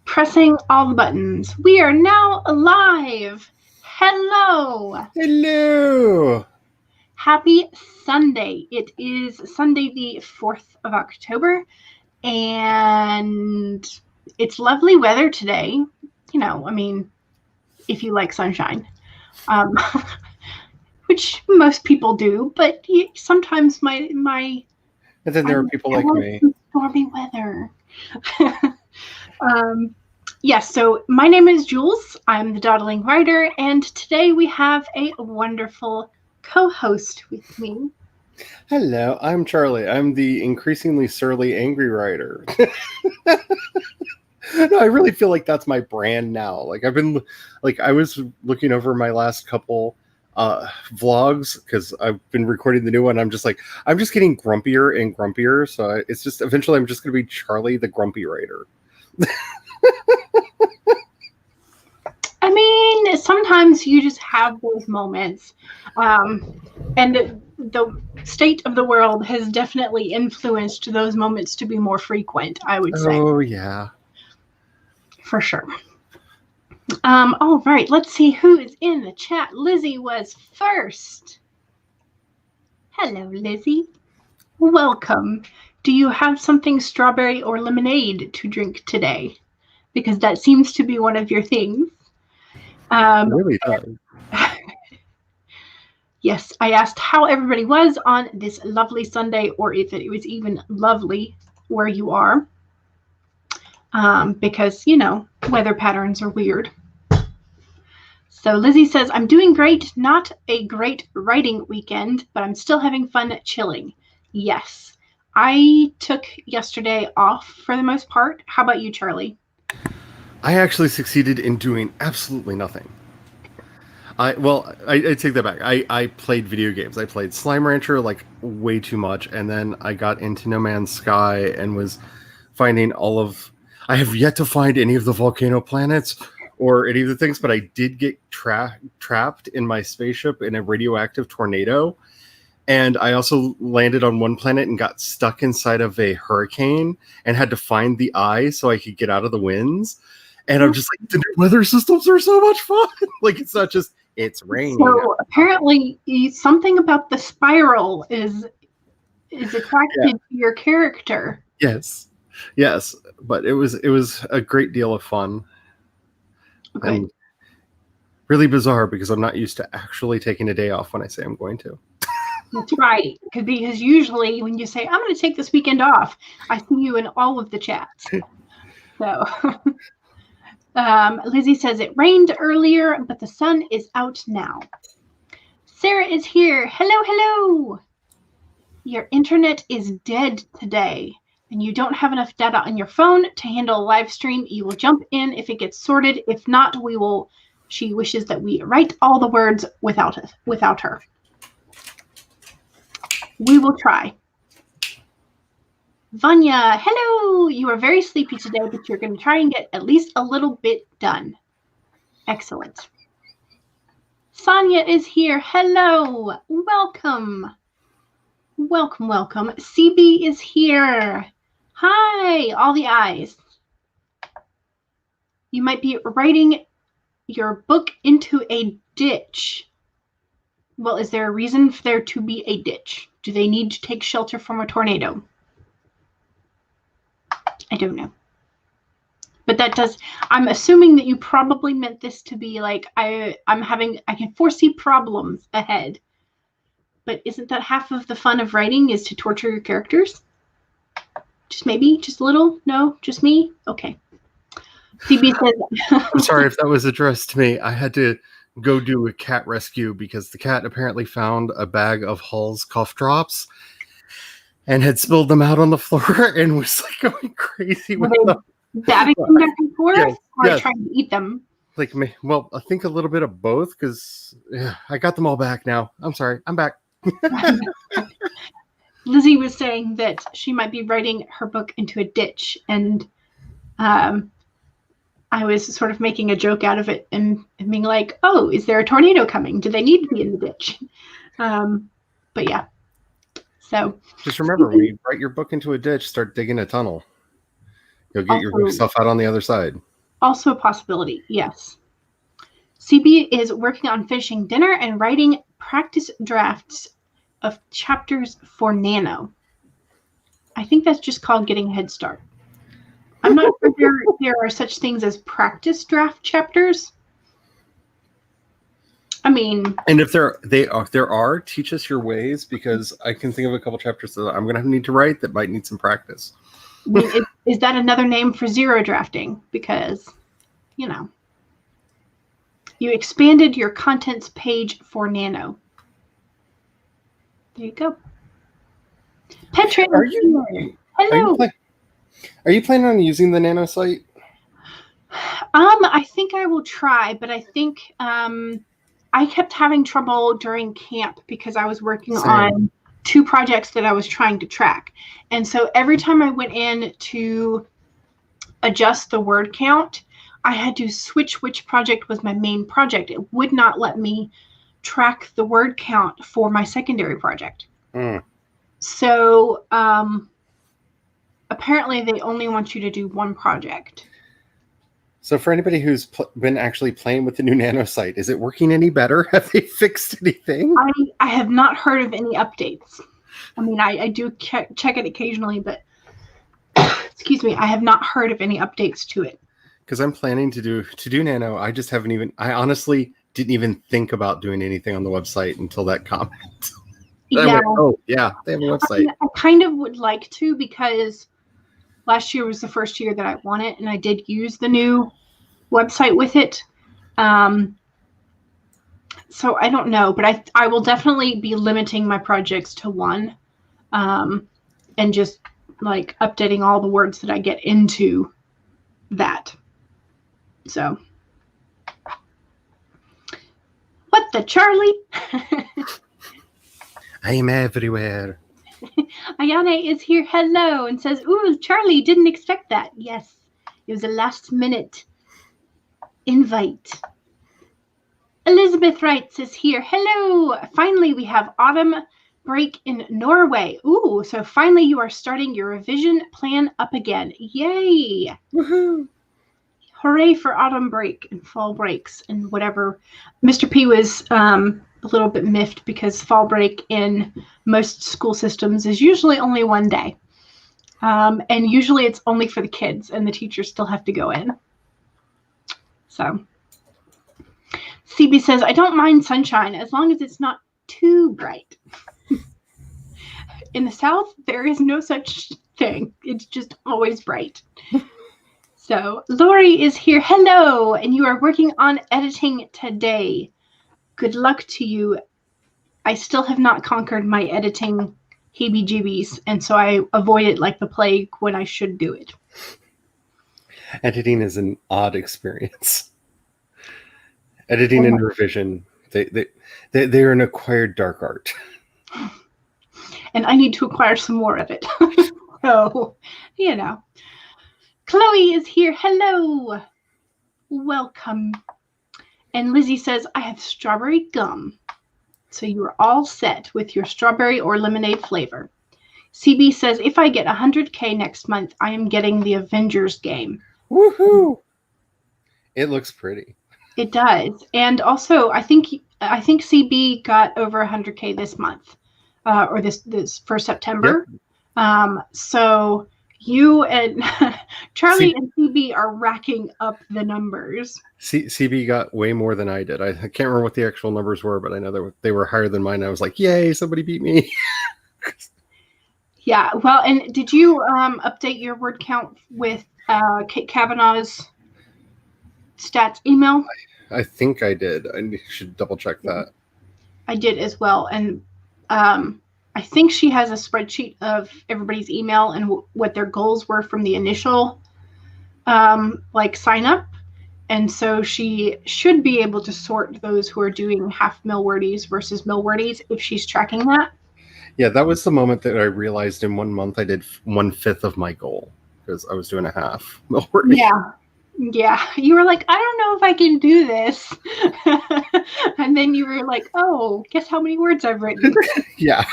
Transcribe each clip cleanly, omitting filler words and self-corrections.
Pressing all the buttons. We are now live. Hello. Hello. Happy Sunday. It is Sunday the 4th of October, and it's lovely weather today. You know, I mean, if you like sunshine, which most people do, but sometimes my And then there are people like me. Stormy weather. Yes, so my name is Jules. I'm the Dawdling writer, and today we have a wonderful co-host with me. Hello, I'm Charlie. I'm the increasingly surly angry writer. No, I really feel like that's my brand now. I was looking over my last couple vlogs because I've been recording the new one. I'm just getting grumpier and grumpier. So it's just eventually I'm just going to be Charlie the grumpy writer. I mean, sometimes you just have those moments, and the state of the world has definitely influenced those moments to be more frequent, I would say. Oh, yeah. For sure. All right, let's see who is in the chat. Lizzie was first. Hello, Lizzie. Welcome. Do you have something strawberry or lemonade to drink today? Because that seems to be one of your things. Really does. Yes, I asked how everybody was on this lovely Sunday, or if it was even lovely where you are. Because, you know, weather patterns are weird. So Lizzie says, I'm doing great. Not a great writing weekend, but I'm still having fun chilling. Yes, I took yesterday off for the most part. How about you, Charlie? I actually succeeded in doing absolutely nothing. I take that back. I played video games. I played Slime Rancher like way too much, and then I got into No Man's Sky and was finding I have yet to find any of the volcano planets or any of the things, but I did get trapped in my spaceship in a radioactive tornado. And I also landed on one planet and got stuck inside of a hurricane and had to find the eye so I could get out of the winds. And I'm just like, the new weather systems are so much fun. Like, it's not just, it's raining. So apparently something about the spiral is attracted to your character. Yes. But it was a great deal of fun. Okay. And really bizarre because I'm not used to actually taking a day off when I say I'm going to. That's right. Because usually when you say, I'm going to take this weekend off, I see you in all of the chats. So Lizzie says it rained earlier, but the sun is out now. Sarah is here. Hello. Your internet is dead today, and you don't have enough data on your phone to handle a live stream. You will jump in if it gets sorted. If not, she wishes that we write all the words without her. We will try. Vanya, hello. You are very sleepy today, but you're going to try and get at least a little bit done. Excellent. Sonia is here. Hello. Welcome. CB is here. Hi, all the eyes. You might be writing your book into a ditch. Well, is there a reason for there to be a ditch? Do they need to take shelter from a tornado? I don't know. But I'm assuming that you probably meant this to be like, I can foresee problems ahead. But isn't that half of the fun of writing is to torture your characters? Just maybe? Just a little? No? Just me? Okay. CB says... I'm sorry if that was addressed to me. I had to go do a cat rescue because the cat apparently found a bag of Hull's cough drops and had spilled them out on the floor and was like going crazy with them. Dabbing them back and forth? Yes, or trying to eat them? Well, I think a little bit of both because I got them all back now. I'm sorry. I'm back. Lizzie was saying that she might be writing her book into a ditch, and I was sort of making a joke out of it and being like, oh, is there a tornado coming? Do they need to be in the ditch? But yeah. So just remember, when you write your book into a ditch, start digging a tunnel. You'll get yourself out on the other side. Also a possibility, yes. CB is working on finishing dinner and writing practice drafts of chapters for Nano. I think that's just called getting a head start. I'm not sure there are such things as practice draft chapters. I mean, and if there are, teach us your ways, because I can think of a couple chapters that I'm going to need to write that might need some practice. I mean, is that another name for zero drafting? Because, you know, you expanded your contents page for Nano. There you go. Petra, hello. Are you planning on using the Nano site? I think I will try, but I think I kept having trouble during camp because I was working on 2 projects that I was trying to track. And so every time I went in to adjust the word count, I had to switch which project was my main project. It would not let me track the word count for my secondary project. So apparently they only want you to do one project. So for anybody who's been actually playing with the new Nano site, is it working any better? Have they fixed anything? I have not heard of any updates. I mean, I do check it occasionally, but excuse me, I have not heard of any updates to it. Because I'm planning to do Nano. I just haven't even, I honestly didn't even think about doing anything on the website until that comment. Yeah. Went, oh, yeah, they have a website. I kind of would like to, because last year was the first year that I won it, and I did use the new website with it. So I don't know, but I will definitely be limiting my projects to 1, and just like updating all the words that I get into that. So, what the Charlie? I'm everywhere. Ayane is here. Hello, and says, "Ooh, Charlie, didn't expect that." Yes, it was a last-minute invite. Elizabeth writes is here. Hello. Finally, we have autumn break in Norway. Ooh, so finally you are starting your revision plan up again. Yay. Woohoo. Hooray for autumn break and fall breaks and whatever. Mr. P was a little bit miffed because fall break in most school systems is usually only 1 day. And usually it's only for the kids, and the teachers still have to go in. So CB says, I don't mind sunshine as long as it's not too bright. In the South, there is no such thing. It's just always bright. So Lori is here. Hello. And you are working on editing today. Good luck to you. I still have not conquered my editing heebie-jeebies, and so I avoid it like the plague when I should do it. Editing is an odd experience. Editing and revision, they're an acquired dark art. And I need to acquire some more of it. So, you know. Chloe is here. Hello. Welcome. And Lizzie says, I have strawberry gum. So you are all set with your strawberry or lemonade flavor. CB says, if I get 100K next month, I am getting the Avengers game. Woohoo! It looks pretty. It does. And also, I think CB got over 100K this month, or this for September. Yep. So you and Charlie and CB are racking up the numbers. CB got way more than I did. I can't remember what the actual numbers were, but I know they were higher than mine. I was like, yay, somebody beat me. Yeah. Well, and did you update your word count with Kate Kavanaugh's stats email? I think I did. I should double check that. I did as well. And I think she has a spreadsheet of everybody's email and what their goals were from the initial sign up. And so she should be able to sort those who are doing half Milwordies versus Milwordies if she's tracking that. Yeah, that was the moment that I realized in 1 month I did 1/5 of my goal because I was doing a half Milwordy. Yeah. You were like, I don't know if I can do this. And then you were like, oh, guess how many words I've written. Yeah.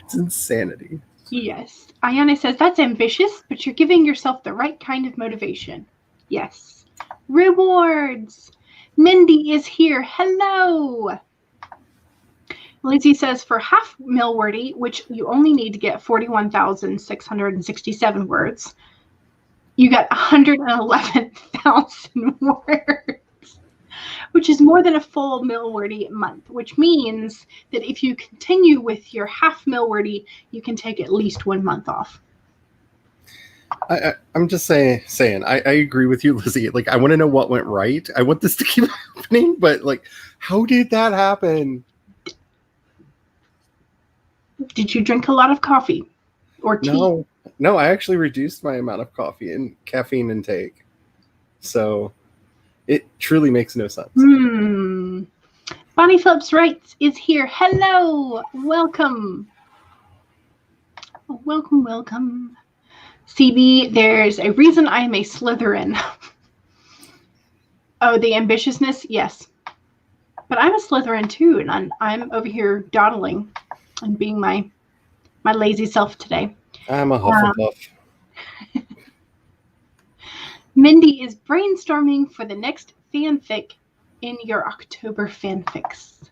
It's insanity. Yes. Ayane says, that's ambitious, but you're giving yourself the right kind of motivation. Yes. Rewards. Mindy is here. Hello. Lizzie says, for half Milwordy, which you only need to get 41,667 words, you got 111,000 words, which is more than a full Milwordy month, which means that if you continue with your half Milwordy, you can take at least 1 month off. I'm just saying. I agree with you, Lizzie. Like, I want to know what went right. I want this to keep happening, but like, how did that happen? Did you drink a lot of coffee or tea? No. I actually reduced my amount of coffee and caffeine intake, so it truly makes no sense. Bonnie Phillips Wright is here. Hello, welcome. CB, there's a reason I am a Slytherin. Oh, the ambitiousness? Yes. But I'm a Slytherin too, and I'm over here dawdling and being my lazy self today. I'm a Hufflepuff. Mindy is brainstorming for the next fanfic in your October fanfics.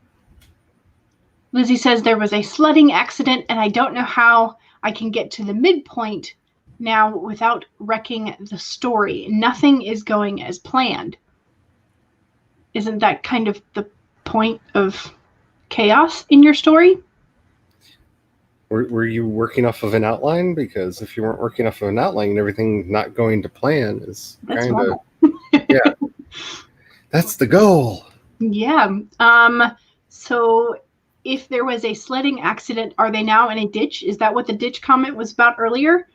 Lizzie says there was a sledding accident and I don't know how I can get to the midpoint now without wrecking the story. Nothing is going as planned. Isn't that kind of the point of chaos in your story? Were you working off of an outline? Because if you weren't working off of an outline and everything not going to plan is kind of yeah. That's the goal. Yeah. So if there was a sledding accident, are they now in a ditch? Is that what the ditch comment was about earlier?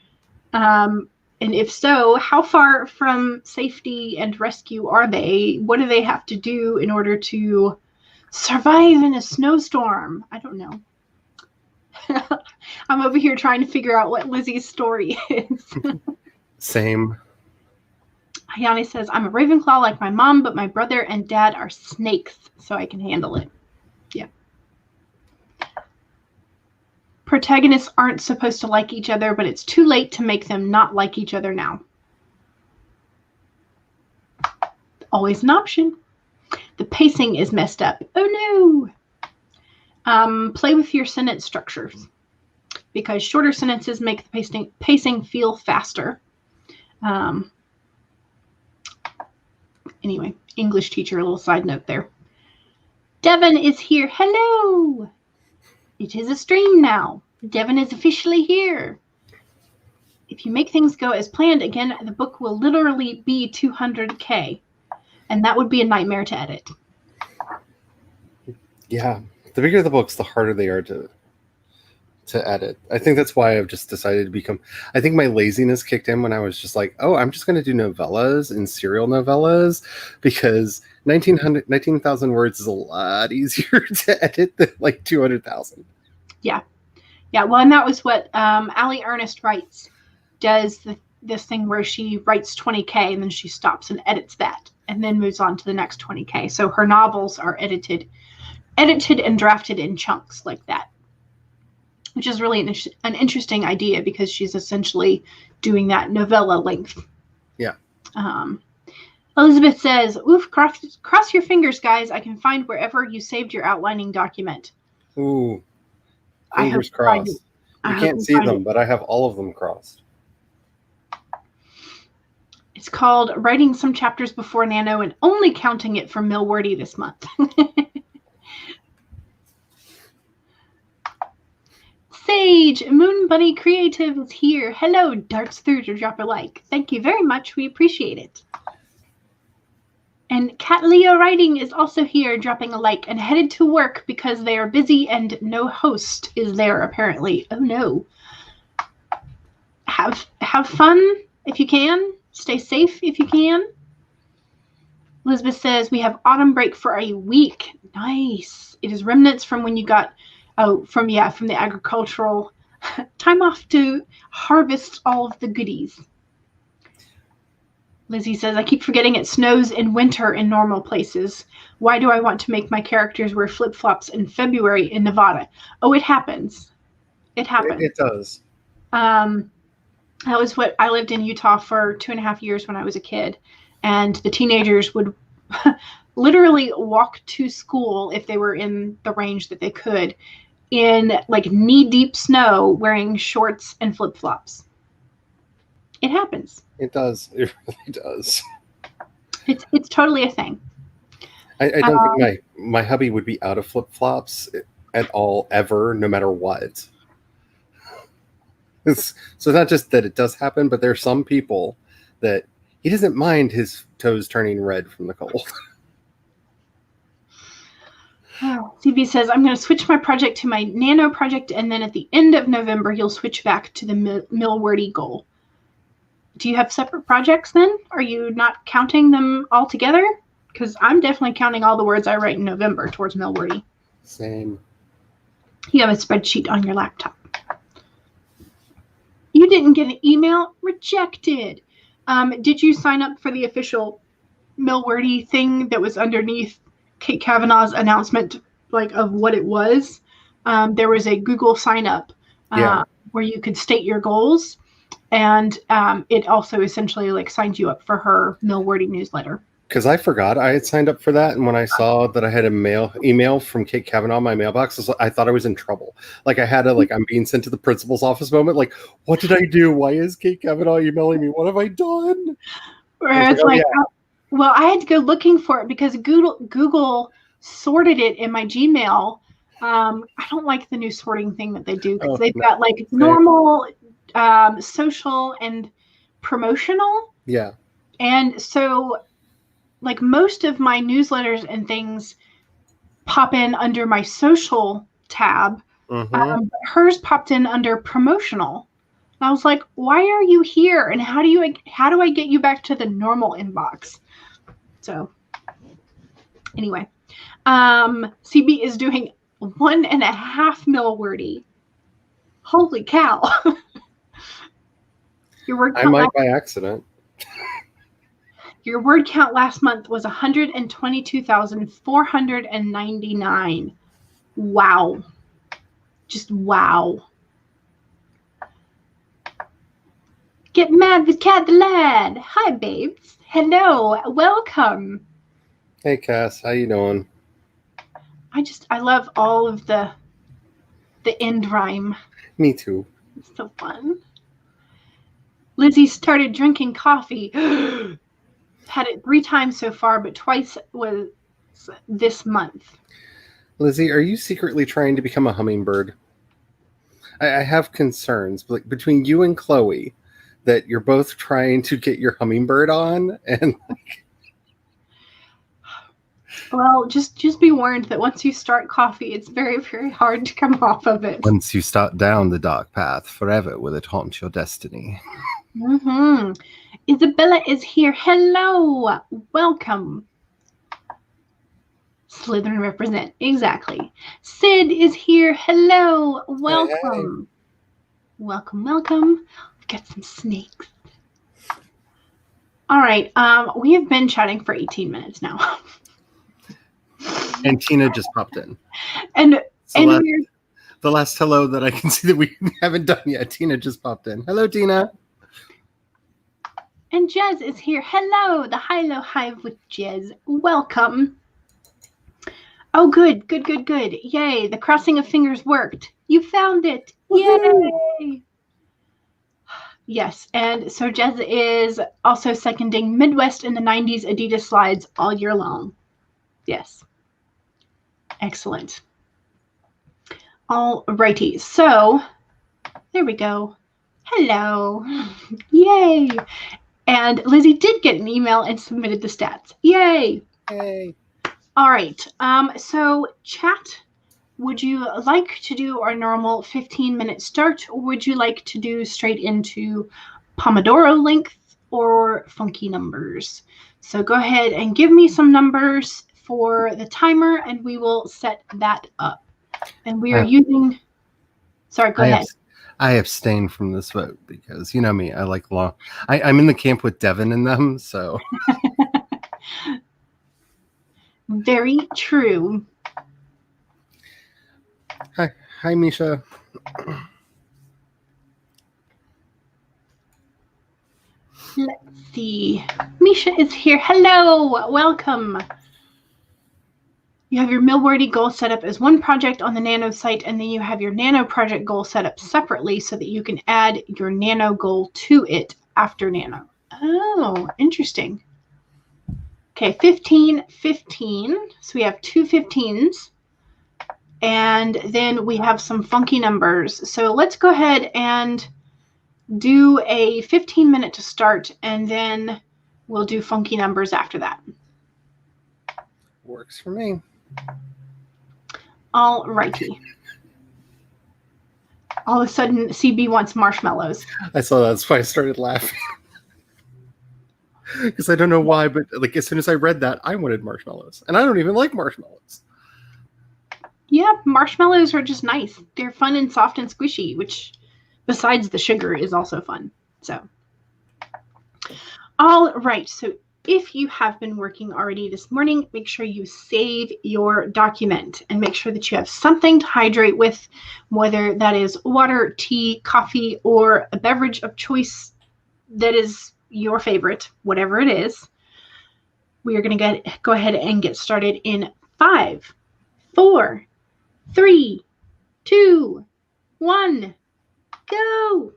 And if so, how far from safety and rescue are they? What do they have to do in order to survive in a snowstorm? I don't know. I'm over here trying to figure out what Lizzie's story is. Same. Ayane says, I'm a Ravenclaw like my mom, but my brother and dad are snakes, so I can handle it. Yeah. Protagonists aren't supposed to like each other, but it's too late to make them not like each other now. Always an option. The pacing is messed up. Oh no! Play with your sentence structures because shorter sentences make the pacing feel faster. Anyway, English teacher, a little side note there. Devin is here. Hello! It is a stream now. Devin is officially here. If you make things go as planned again, the book will literally be 200K. And that would be a nightmare to edit. Yeah. The bigger the books, the harder they are to edit. I think that's why I've just decided to become... I think my laziness kicked in when I was just like, oh, I'm just going to do novellas and serial novellas because 19,000 words is a lot easier to edit than like 200,000. Yeah. Yeah, well, and that was what Allie Ernest writes. Does this thing where she writes 20K and then she stops and edits that and then moves on to the next 20K. So her novels are edited and drafted in chunks like that, which is really an interesting idea because she's essentially doing that novella length. Yeah. Elizabeth says, oof, cross your fingers, guys. I can find wherever you saved your outlining document. Ooh, fingers crossed. You can't see them, but I have all of them crossed. It's called Writing Some Chapters Before Nano and only counting it for Milwordy this month. Sage, Moon Bunny Creative is here. Hello, darts through to drop a like. Thank you very much. We appreciate it. And Cat Leo Writing is also here, dropping a like and headed to work because they are busy and no host is there apparently. Oh no. Have fun if you can. Stay safe if you can. Elizabeth says we have autumn break for a week. Nice. It is remnants from when you got from the agricultural time off to harvest all of the goodies. Lizzie says, I keep forgetting it snows in winter in normal places. Why do I want to make my characters wear flip-flops in February in Nevada? Oh, it happens. It happens. It does. That was what I lived in Utah for 2.5 years when I was a kid. And the teenagers would literally walk to school if they were in the range that they could in like knee-deep snow wearing shorts and flip-flops. It happens. It does. It really does. It's totally a thing. I don't think my hubby would be out of flip-flops at all, ever, no matter what. So not just that it does happen, but there are some people that he doesn't mind his toes turning red from the cold. Oh, CB says, I'm going to switch my project to my Nano project, and then at the end of November, you'll switch back to the Milwordy goal. Do you have separate projects then? Are you not counting them all together? Because I'm definitely counting all the words I write in November towards Milwordy. Same. You have a spreadsheet on your laptop. You didn't get an email? Rejected. Did you sign up for the official Milwordy thing that was underneath Kate Kavanaugh's announcement, like of what it was? There was a Google sign up where you could state your goals, and it also essentially like signed you up for her Milwordy newsletter. Because I forgot I had signed up for that, and when I saw that I had a email from Kate Kavanaugh in my mailbox, I thought I was in trouble. Like I had a I'm being sent to the principal's office moment. Like, what did I do? Why is Kate Kavanaugh emailing me? What have I done? Where it's like, well, I had to go looking for it because Google sorted it in my Gmail. I don't like the new sorting thing that they do because they've got like normal, social, and promotional. Yeah. And so like most of my newsletters and things pop in under my social tab. Mm-hmm. Hers popped in under promotional. And I was like, why are you here? And how do I get you back to the normal inbox? So anyway, CB is doing 1.5 Milwordy. Holy cow. Your word count I might by accident. Your word count last month was 122,499. Wow. Just wow. Get mad with Cat the Lad. Hi, babes. Hello. Welcome. Hey, Cass. How you doing? I love all of the end rhyme. Me too. It's so fun. Lizzie started drinking coffee. Had it 3 times so far, but twice was this month. Lizzie, are you secretly trying to become a hummingbird? I have concerns between you and Chloe that you're both trying to get your hummingbird on, and well, just be warned that once you start coffee, it's very, very hard to come off of it. Once you start down the dark path, forever will it haunt your destiny. Mm-hmm. Isabella is here. Hello. Welcome. Slytherin represent. Exactly. Sid is here. Hello. Welcome. Hey. Welcome, welcome. We've got some snakes. All right. We have been chatting for 18 minutes now. And Tina just popped in. And the last hello that I can see that we haven't done yet. Tina just popped in. Hello, Tina. And Jez is here. Hello, the Hilo Hive with Jez. Welcome. Oh, good, good, good, good. Yay, the crossing of fingers worked. You found it. Yay. Yes, and so Jez is also seconding Midwest in the 90s Adidas slides all year long. Yes. Excellent. All righty. So there we go. Hello. Yay. And Lizzie did get an email and submitted the stats. Yay. Yay. All right. So chat, would you like to do our normal 15-minute start, or would you like to do straight into Pomodoro length or funky numbers? So go ahead and give me some numbers for the timer, and we will set that up. And we are using... Sorry, go ahead. I abstain from this vote because, you know me, I like long... I'm in the camp with Devin and them, so... Very true. Hi, Misha. Let's see. Misha is here. Hello, welcome. You have your Milwordy goal set up as one project on the Nano site, and then you have your Nano project goal set up separately so that you can add your Nano goal to it after Nano. Oh, interesting. Okay, 15, 15. So we have two 15s. And then we have some funky numbers. So let's go ahead and do a 15-minute to start, and then we'll do funky numbers after that. Works for me. All righty. All of a sudden, CB wants marshmallows. I saw that. That's why I started laughing. Because I don't know why, but like as soon as I read that, I wanted marshmallows. And I don't even like marshmallows. Yeah, marshmallows are just nice. They're fun and soft and squishy, which besides the sugar is also fun. So, all right. So if you have been working already this morning, make sure you save your document and make sure that you have something to hydrate with, whether that is water, tea, coffee, or a beverage of choice that is your favorite, whatever it is. We are going to go ahead and get started in 5, 4, 3, 2, 1, go.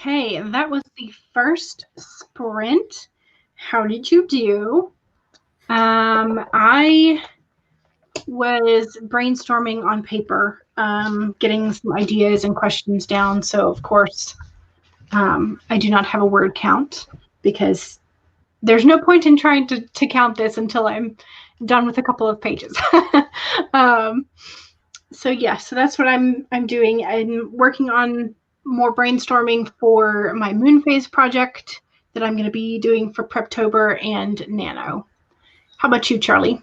Okay, that was the first sprint. How did you do? I was brainstorming on paper, getting some ideas and questions down. So, of course, I do not have a word count because there's no point in trying to count this until I'm done with a couple of pages. So that's what I'm doing. I'm working on more brainstorming for my moon phase project that I'm going to be doing for Preptober and Nano. How about you, Charlie?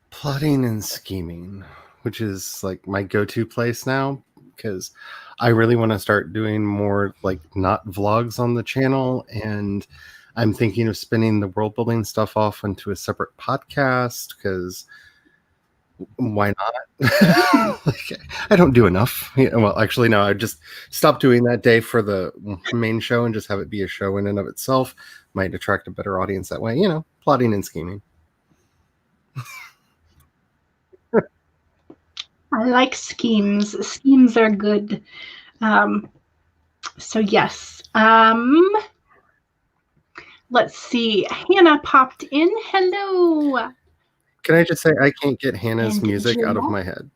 Plotting and scheming, which is like my go-to place now, because I really want to start doing more like not vlogs on the channel, and I'm thinking of spinning the world building stuff off into a separate podcast, because why not? Like, I don't do enough. Well, actually, no, I just stopped doing that day for the main show and just have it be a show in and of itself. Might attract a better audience that way, plotting and scheming. I like schemes. Schemes are good. So yes. Let's see. Hannah popped in. Hello. Can I just say I can't get Hannah's music out of my head?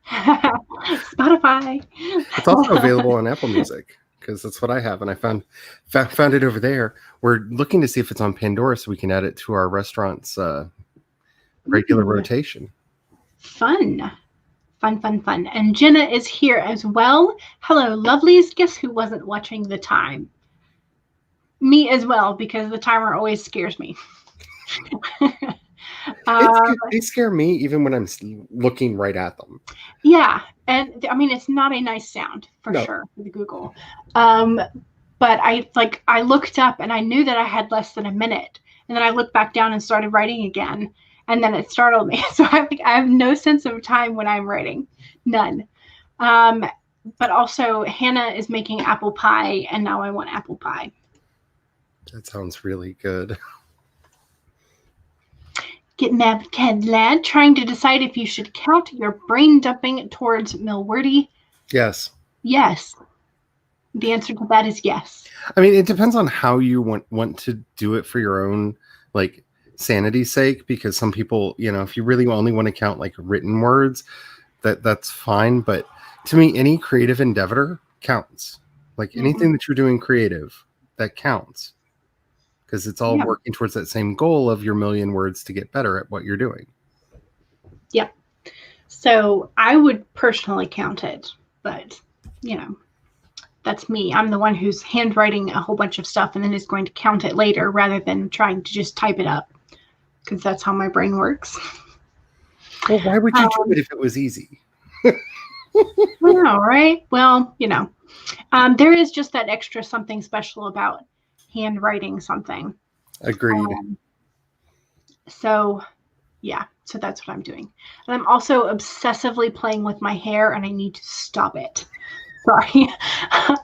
Spotify. It's also available on Apple Music, because that's what I have, and I found it over there. We're looking to see if it's on Pandora so we can add it to our restaurant's regular rotation. Fun. And Jenna is here as well. Hello, lovelies. Guess who wasn't watching the time? Me as well, because the timer always scares me. They scare me even when I'm looking right at them. Yeah, and I mean it's not a nice sound for sure for the Google. But I looked up and I knew that I had less than a minute, and then I looked back down and started writing again, and then it startled me. So I have no sense of time when I'm writing, none. But also Hannah is making apple pie, and now I want apple pie. That sounds really good. Get mad lad, trying to decide if you should count your brain dumping towards Milwordy. Yes. Yes. The answer to that is yes. I mean, it depends on how you want to do it for your own like sanity's sake, because some people, if you really only want to count like written words, that's fine. But to me, any creative endeavor counts. Like anything that you're doing creative, that counts. Because it's all working towards that same goal of your million words to get better at what you're doing. Yep. So I would personally count it, but, that's me. I'm the one who's handwriting a whole bunch of stuff and then is going to count it later rather than trying to just type it up, because that's how my brain works. Well, why would you do it if it was easy? I know, right? Well, there is just that extra something special about handwriting something. Agreed. So that's what I'm doing. And I'm also obsessively playing with my hair, and I need to stop it. Sorry.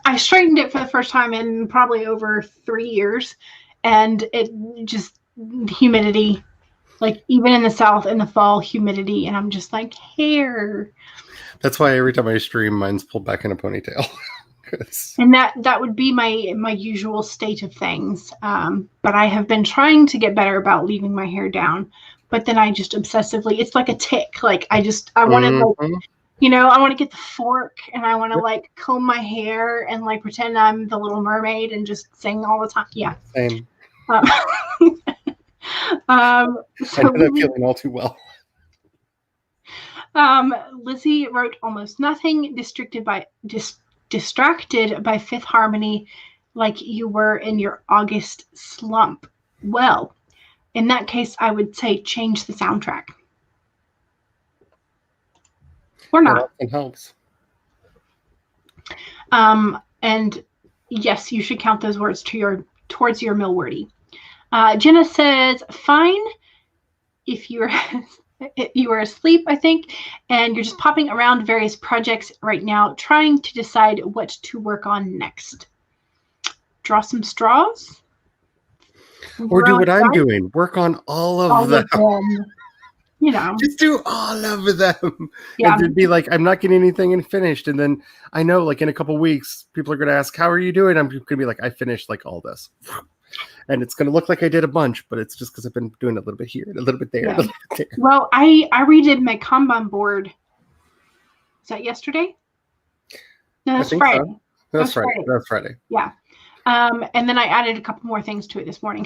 I straightened it for the first time in probably over 3 years, and it just humidity, like even in the South in the fall, humidity, and I'm just like, hair. That's why every time I stream, mine's pulled back in a ponytail. And that would be my usual state of things. But I have been trying to get better about leaving my hair down. But then I just obsessively, it's like a tick. Like I want to, I want to get the fork and I want to like comb my hair and like pretend I'm the Little Mermaid and just sing all the time. Yeah. Same. So I know that feeling all too well. Lizzie wrote almost nothing, distracted by Fifth Harmony, like you were in your August slump. Well, in that case, I would say change the soundtrack. Or not. It helps. And yes, you should count those words towards your Milwordy. Jenna says, fine if you were asleep, I think, and you're just popping around various projects right now, trying to decide what to work on next. Draw some straws? Or do what I'm doing. Work on all of them. you know. Just do all of them. Yeah. And it'd be like, I'm not getting anything finished. And then I know, like, in a couple weeks, people are going to ask, how are you doing? I'm going to be like, I finished, like, all this. And it's going to look like I did a bunch, but it's just because I've been doing a little bit here, a little bit there, Yeah. a little bit there. Well, I redid my Kanban board. Is that yesterday? No, that's Friday. So. That's Friday. That's Friday. Yeah. And then I added a couple more things to it this morning.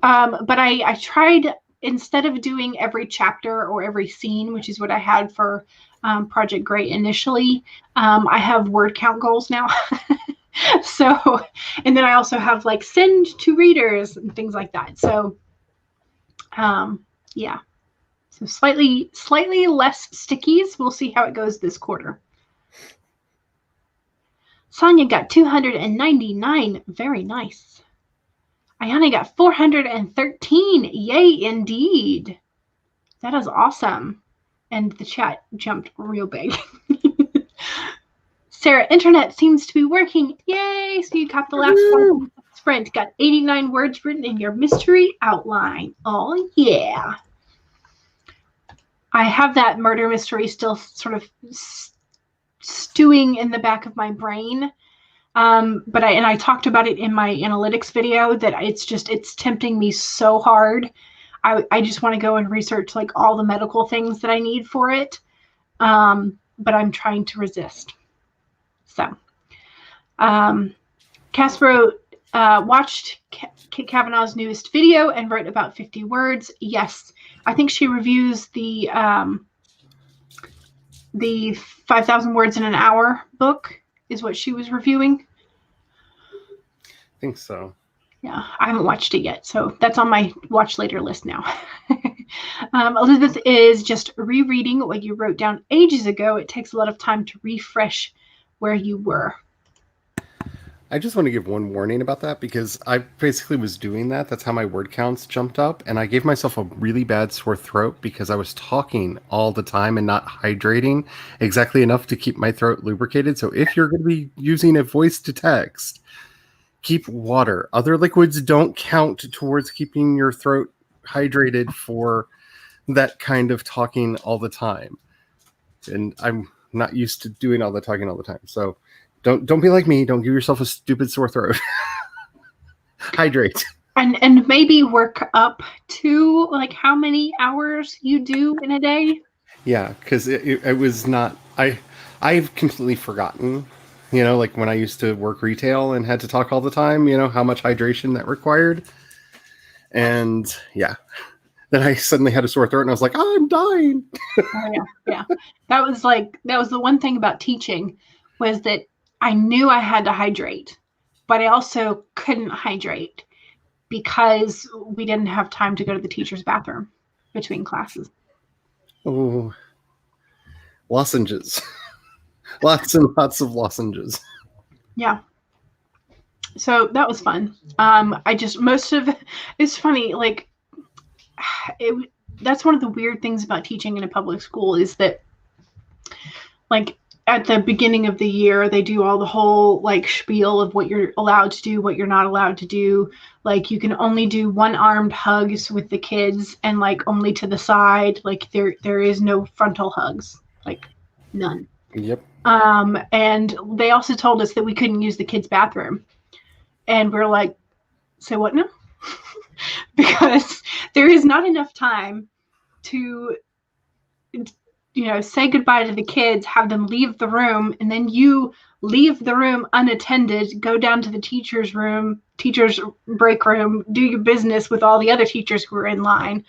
But I tried, instead of doing every chapter or every scene, which is what I had for Project Great initially, I have word count goals now. So, and then I also have like send to readers and things like that. So, yeah. So slightly less stickies. We'll see how it goes this quarter. Sonia got 299. Very nice. Ayana got 413. Yay, indeed. That is awesome. And the chat jumped real big. Sarah, internet seems to be working. Yay! So you got the last one. Sprint. Got 89 words written in your mystery outline. Oh, yeah. I have that murder mystery still sort of stewing in the back of my brain. But I talked about it in my analytics video that it's tempting me so hard. I just want to go and research like all the medical things that I need for it. But I'm trying to resist. So, Caspero watched Kit Kavanaugh's newest video and wrote about 50 words. Yes, I think she reviews the 5,000 words in an hour book is what she was reviewing. I think so. Yeah, I haven't watched it yet, so that's on my watch later list now. Elizabeth is just rereading what you wrote down ages ago. It takes a lot of time to refresh where you were. I just want to give one warning about that because I basically was doing that. That's how my word counts jumped up. And I gave myself a really bad sore throat because I was talking all the time and not hydrating exactly enough to keep my throat lubricated. So if you're going to be using a voice to text, keep water. Other liquids don't count towards keeping your throat hydrated for that kind of talking all the time. And I'm not used to doing all the talking all the time. So don't be like me. Don't give yourself a stupid sore throat. Hydrate. And maybe work up to like how many hours you do in a day. Yeah, because it was not. I've completely forgotten. You know, like when I used to work retail and had to talk all the time. You know how much hydration that required. And yeah, then I suddenly had a sore throat and I was like, oh, I'm dying. Oh, yeah. That was the one thing about teaching was that I knew I had to hydrate, but I also couldn't hydrate because we didn't have time to go to the teacher's bathroom between classes. Oh, lozenges. Lots and lots of lozenges. Yeah. So that was fun. It's funny, like that's one of the weird things about teaching in a public school is that like at the beginning of the year, they do all the whole like spiel of what you're allowed to do, what you're not allowed to do. Like you can only do one-armed hugs with the kids and like only to the side. Like there is no frontal hugs, like none. Yep. And they also told us that we couldn't use the kids' bathroom. And we're like, say what now? Because there is not enough time to say goodbye to the kids, have them leave the room, and then you leave the room unattended, go down to the teacher's break room, do your business with all the other teachers who are in line,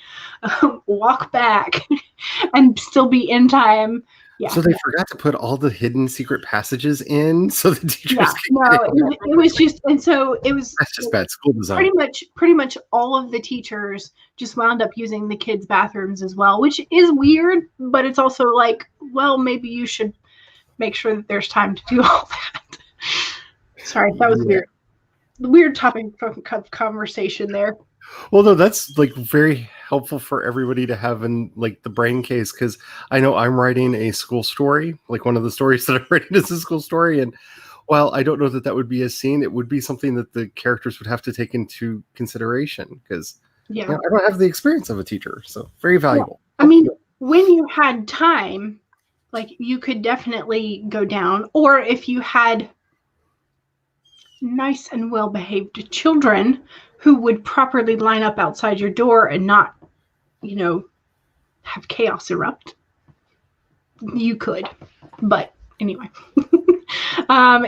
walk back, and still be in time. Yeah. So they forgot to put all the hidden secret passages in, so the teachers. Yeah, no, it was just, and so it was. That's just bad school design. Pretty much all of the teachers just wound up using the kids' bathrooms as well, which is weird, but it's also like, well, maybe you should make sure that there's time to do all that. Sorry, that was weird. Weird topic of conversation there. Well, no, that's like very helpful for everybody to have in like the brain case, because I know I'm writing a school story, like one of the stories that I'm writing is a school story, and while I don't know that would be a scene, it would be something that the characters would have to take into consideration, because Yeah. I don't have the experience of a teacher, so very valuable. I mean, when you had time, like you could definitely go down, or if you had nice and well-behaved children who would properly line up outside your door and not, have chaos erupt, you could. But anyway.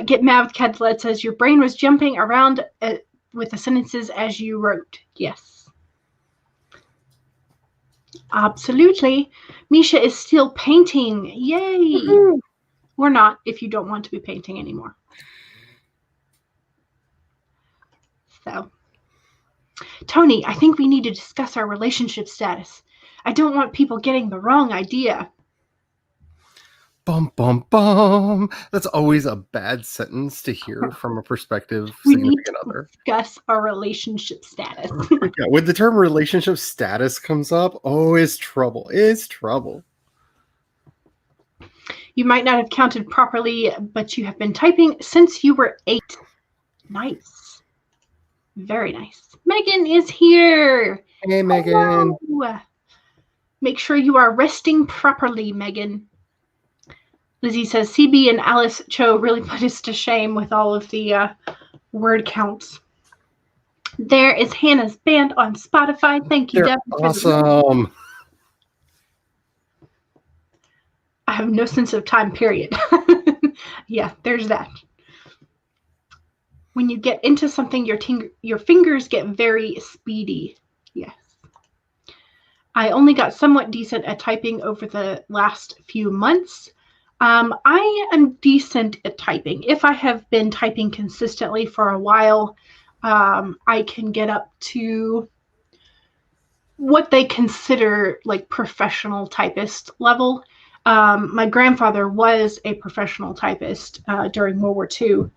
Get Mad with Cadlet says, your brain was jumping around with the sentences as you wrote. Yes. Absolutely. Misha is still painting. Yay. Mm-hmm. Or not, if you don't want to be painting anymore. So, Tony, I think we need to discuss our relationship status. I don't want people getting the wrong idea. Bum, bum, bum. That's always a bad sentence to hear from a prospective we significant need to other. Discuss our relationship status. Yeah, when the term relationship status comes up, it's trouble. It's trouble. You might not have counted properly, but you have been typing since you were 8. Nice. Very nice. Megan is here. Hey, Megan. Hello. Make sure you are resting properly, Megan. Lizzie says, CB and Alice Cho really put us to shame with all of the word counts. There is Hannah's band on Spotify. Thank you, They're Devin. awesome. I have no sense of time, period. Yeah, there's that. When you get into something, your fingers get very speedy. Yes. I only got somewhat decent at typing over the last few months. I am decent at typing. If I have been typing consistently for a while, I can get up to what they consider like professional typist level. My grandfather was a professional typist during World War II,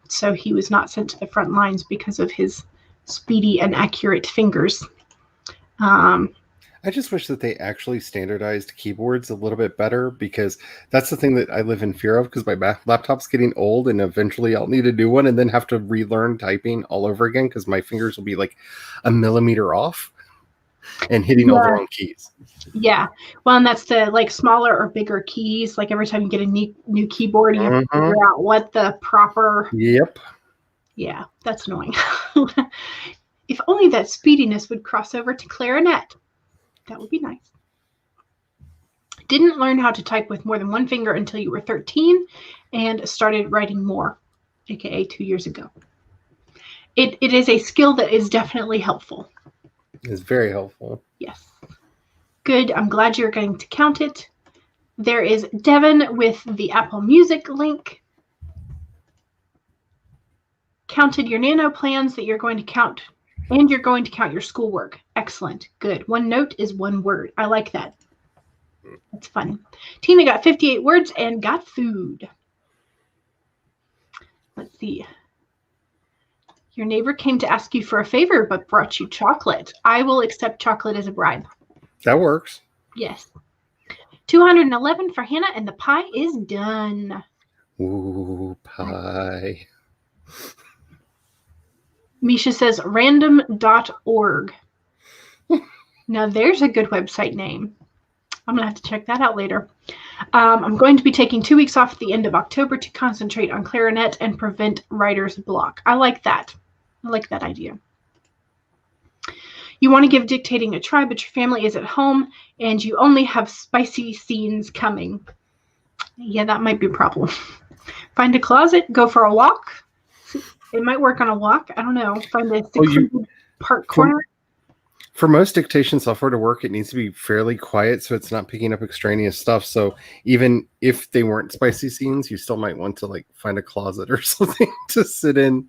so he was not sent to the front lines because of his speedy and accurate fingers. I just wish that they actually standardized keyboards a little bit better, because that's the thing that I live in fear of, because my laptop's getting old and eventually I'll need a new one and then have to relearn typing all over again because my fingers will be like a millimeter off and hitting all the wrong keys. Yeah. Well, and that's the like smaller or bigger keys. Like every time you get a new keyboard, you have to figure out what the proper. Yep. Yeah, that's annoying. If only that speediness would cross over to clarinet. That would be nice. Didn't learn how to type with more than one finger until you were 13 and started writing more, aka 2 years ago. It is a skill that is definitely helpful. It's very helpful. Yes. Good. I'm glad you're going to count it. There is Devin with the Apple Music link. Counted your nano plans that you're going to count. And you're going to count your schoolwork. Excellent. Good. One note is one word. I like that. That's fun. Tina got 58 words and got food. Let's see. Your neighbor came to ask you for a favor, but brought you chocolate. I will accept chocolate as a bribe. That works. Yes. 211 for Hannah, and the pie is done. Ooh, pie. Misha says random.org. Now there's a good website name. I'm going to have to check that out later. I'm going to be taking 2 weeks off at the end of October to concentrate on clarinet and prevent writer's block. I like that. I like that idea. You want to give dictating a try, but your family is at home and you only have spicy scenes coming. Yeah, that might be a problem. Find a closet, go for a walk. It might work on a walk. I don't know. Find a secluded park corner. For most dictation software to work, it needs to be fairly quiet so it's not picking up extraneous stuff. So even if they weren't spicy scenes, you still might want to like find a closet or something to sit in.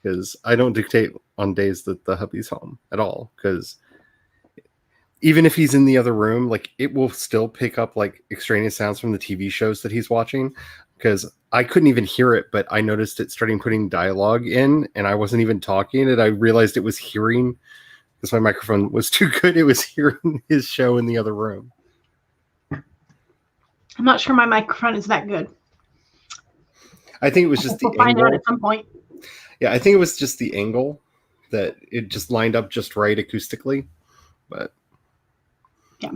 Because I don't dictate on days that the hubby's home at all. Because even if he's in the other room, like it will still pick up like extraneous sounds from the TV shows that he's watching. Because I couldn't even hear it, but I noticed it starting putting dialogue in, and I wasn't even talking, and I realized it was hearing, because my microphone was too good, it was hearing his show in the other room. I'm not sure my microphone is that good. I think it was just the angle. We'll find out at some point. Yeah, I think it was just the angle, that it just lined up just right acoustically. But yeah.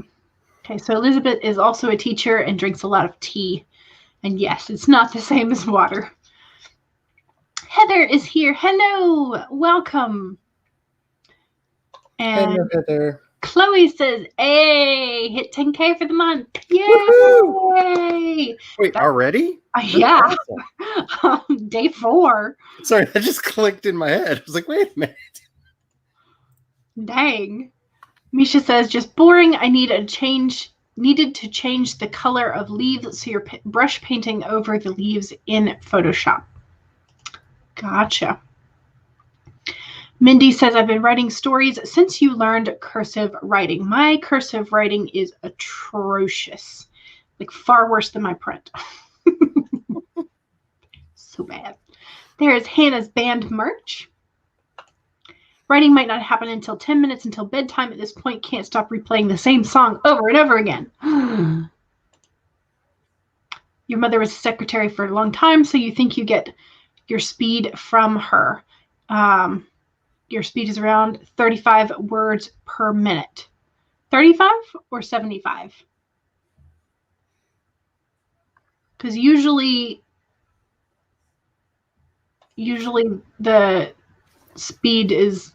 Okay, so Elizabeth is also a teacher and drinks a lot of tea. And yes, it's not the same as water. Heather is here. Hello, welcome. And hello, Heather. Chloe says, hey, hit 10K for the month. Yay! Woohoo! Wait, already? Yeah. Awesome. Day 4. Sorry, that just clicked in my head. I was like, wait a minute. Dang. Misha says, just boring. I needed to change the color of leaves, so you're brush painting over the leaves in Photoshop. Gotcha. Mindy says, I've been writing stories since you learned cursive writing. My cursive writing is atrocious, like far worse than my print. So bad. There's Hannah's band merch. Writing might not happen until 10 minutes until bedtime. At this point, can't stop replaying the same song over and over again. Your mother was a secretary for a long time, so you think you get your speed from her. Your speed is around 35 words per minute. 35 or 75? Because usually the speed is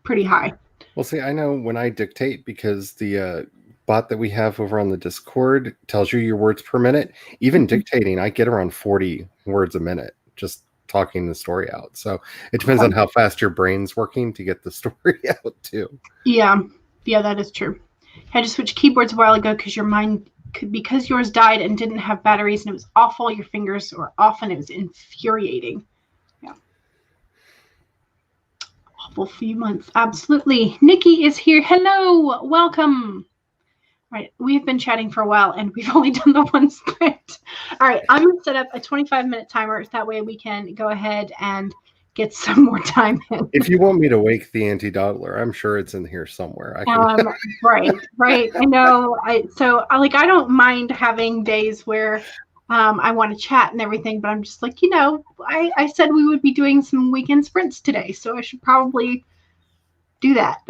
pretty high. Well, see, I know when I dictate, because the bot that we have over on the Discord tells you your words per minute. Even dictating, I get around 40 words a minute just talking the story out. So it depends on how fast your brain's working to get the story out too. Yeah, that is true. I had to switch keyboards a while ago because yours died and didn't have batteries, and it was awful. Your fingers were off, and it was infuriating. Yeah. Awful few months. Absolutely. Nikki is here. Hello. Welcome. All right. We've been chatting for a while, and we've only done the one sprint. All right. I'm going to set up a 25-minute timer. That way we can go ahead and get some more time in. If you want me to wake the anti-dawdler, I'm sure it's in here somewhere. I can... Right. I know. I don't mind having days where I want to chat and everything, but I'm just like, I said we would be doing some weekend sprints today, so I should probably do that.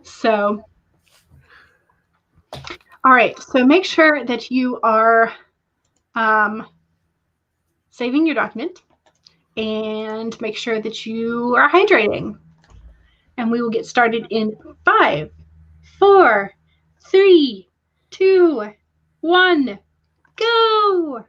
So, all right. So make sure that you are saving your document, and make sure that you are hydrating. And we will get started in 5, 4, 3, 2, 1, go!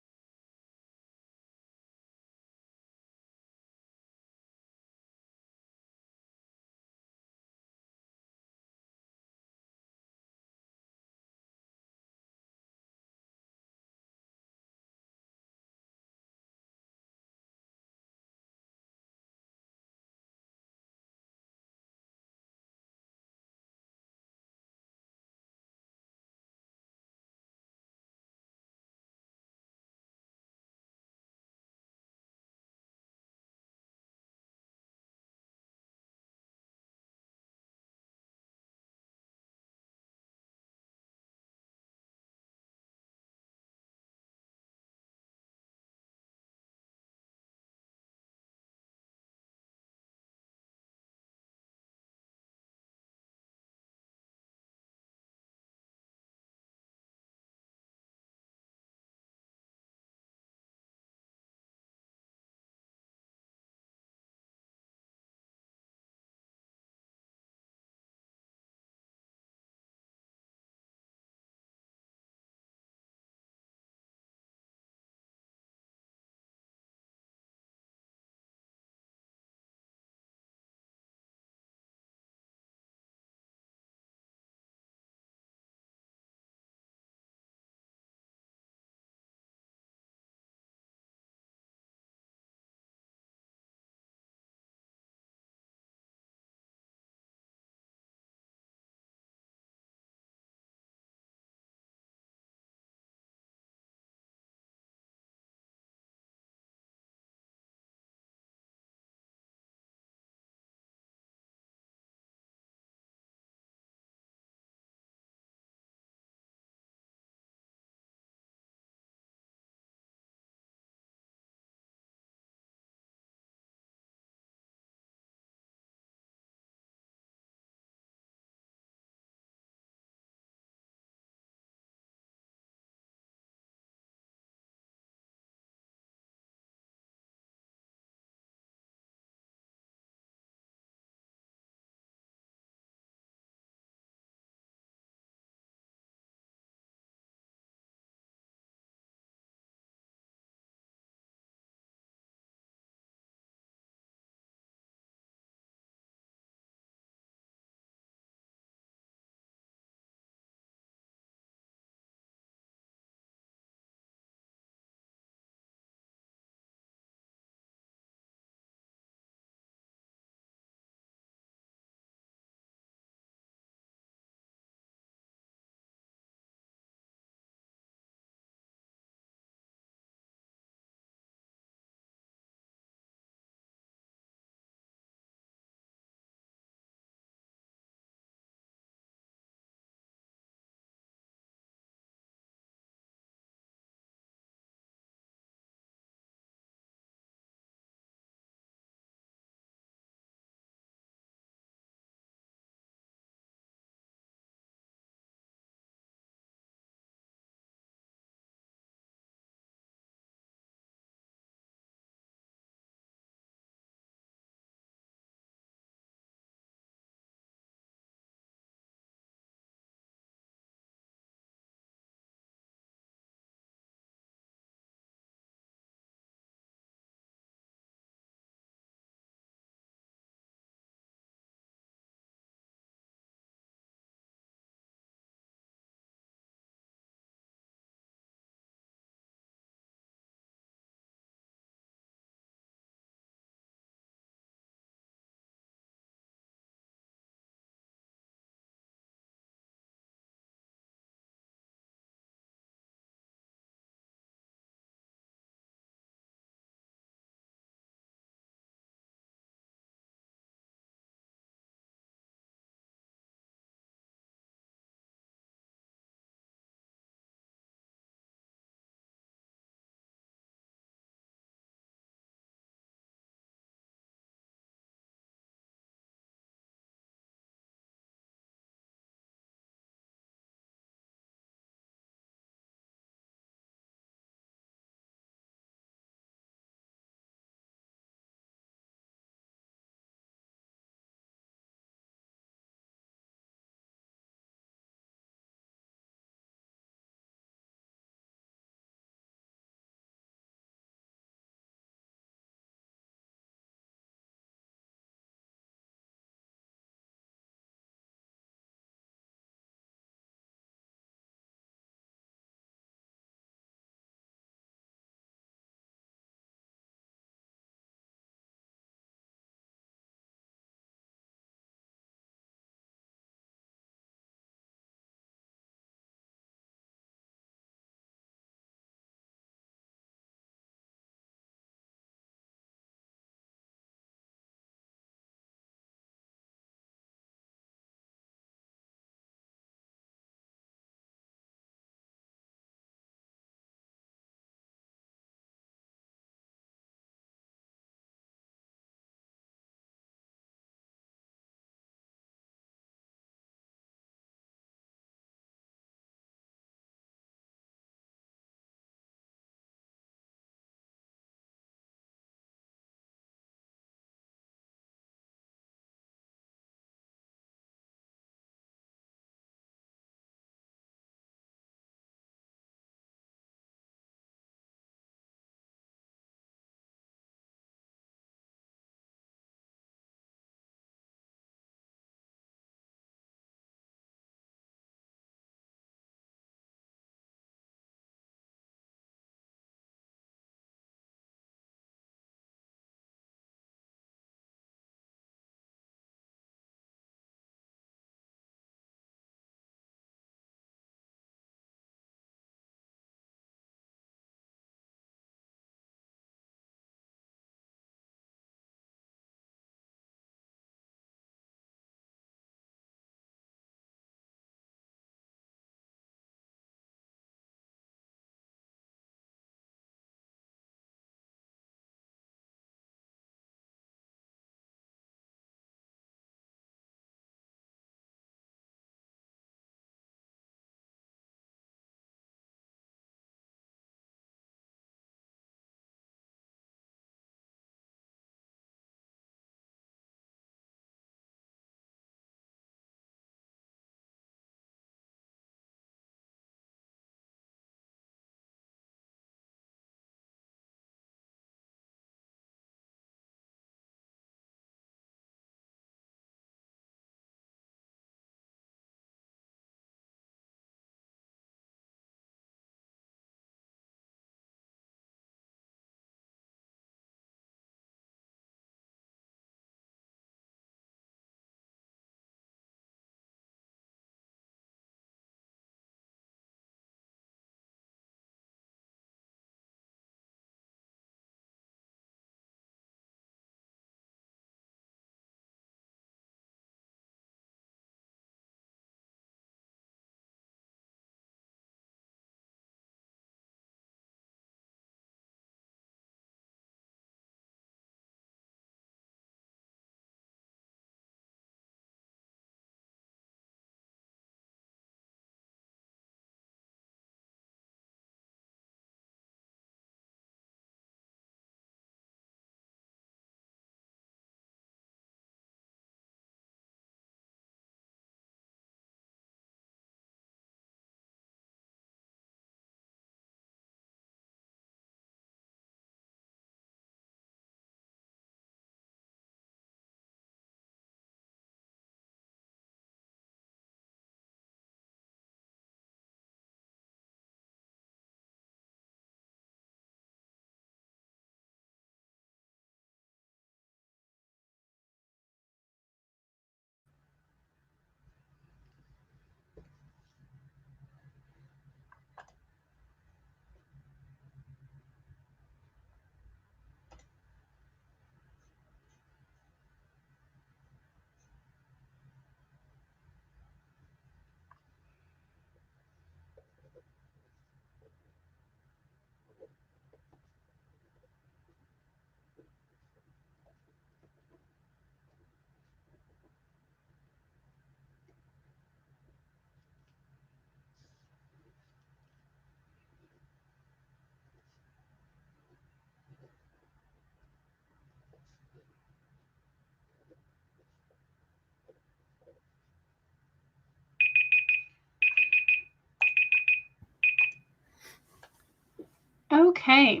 Okay.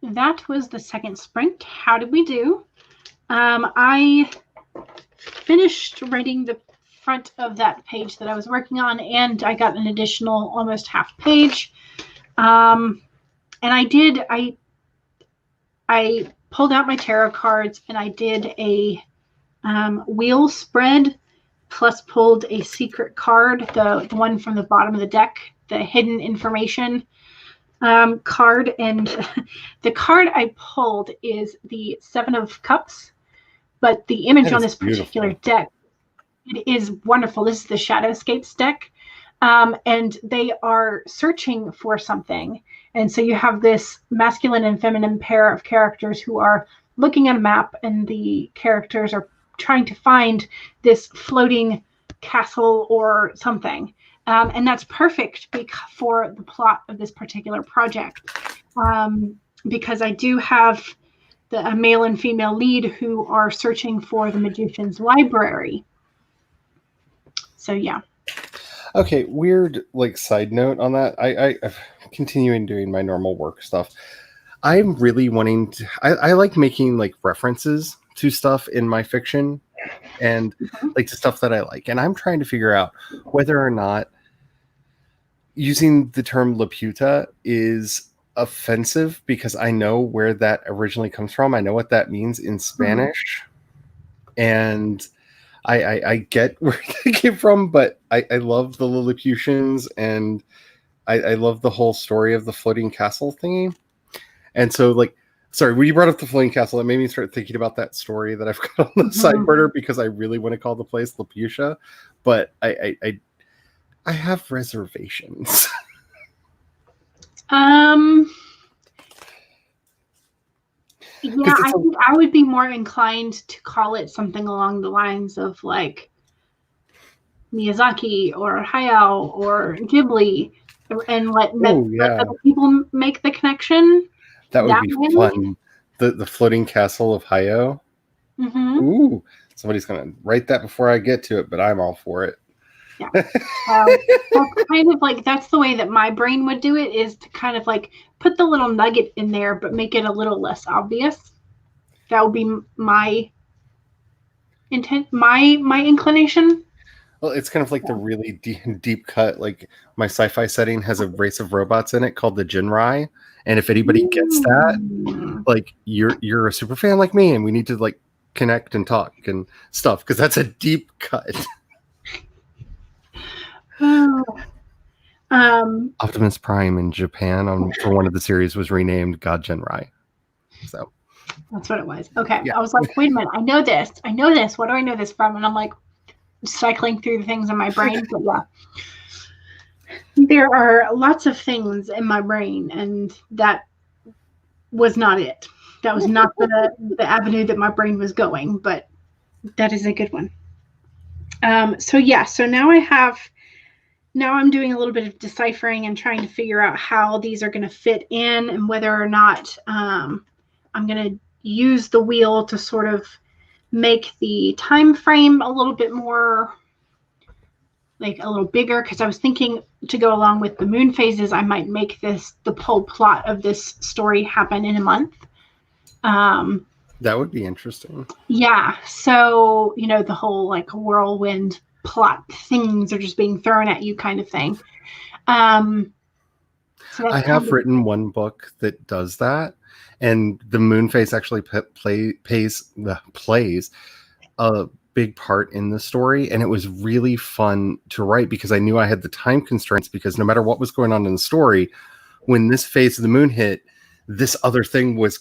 That was the second sprint. How did we do? I finished writing the front of that page that I was working on, and I got an additional almost half page. And I pulled out my tarot cards, and I did a wheel spread, plus pulled a secret card, the one from the bottom of the deck, the hidden information card. And the card I pulled is the Seven of Cups, but the image on this particular deck, it is wonderful. This is the Shadowscapes deck, and they are searching for something. And so you have this masculine and feminine pair of characters who are looking at a map, and the characters are trying to find this floating castle or something. And that's perfect for the plot of this particular project, because I do have a male and female lead who are searching for the magician's library. So yeah. Okay, weird side note on that. I'm continuing doing my normal work stuff. I'm really wanting to. I like making references to stuff in my fiction, and to stuff that I like. And I'm trying to figure out whether or not using the term Laputa is offensive, because I know where that originally comes from. I know what that means in Spanish, and I get where they came from, but I love the Lilliputians, and I love the whole story of the floating castle thingy. And so, sorry, when you brought up the floating castle, it made me start thinking about that story that I've got on the side burner, because I really want to call the place Laputa, but I have reservations. Yeah, I think I would be more inclined to call it something along the lines of Miyazaki or Hayao or Ghibli, and let other people make the connection. That would be fun. The floating castle of Hayao. Ooh, somebody's gonna write that before I get to it, but I'm all for it. Yeah. That's kind of that's the way that my brain would do it, is to kind of put the little nugget in there, but make it a little less obvious. That would be my intent, my inclination. Well, it's kind of the really deep cut. My sci-fi setting has a race of robots in it called the Jinrai, and if anybody gets that, you're a super fan like me, and we need to connect and talk and stuff, because that's a deep cut. Optimus Prime in Japan for one of the series was renamed God Jinrai. So that's what it was. Okay. Yeah. I was like, wait a minute, I know this. What do I know this from? And I'm cycling through the things in my brain. But yeah, there are lots of things in my brain, and that was not it. That was not the avenue that my brain was going, but that is a good one. So now I'm doing a little bit of deciphering and trying to figure out how these are going to fit in, and whether or not I'm going to use the wheel to sort of make the time frame a little bit more, a little bigger, because I was thinking to go along with the moon phases, I might make the whole plot of this story happen in a month. That would be interesting. Yeah. So, the whole whirlwind plot things are just being thrown at you kind of thing. So I have written one book that does that, and the moon phase actually plays a big part in the story, and it was really fun to write, because I knew I had the time constraints, because no matter what was going on in the story, when this phase of the moon hit, this other thing was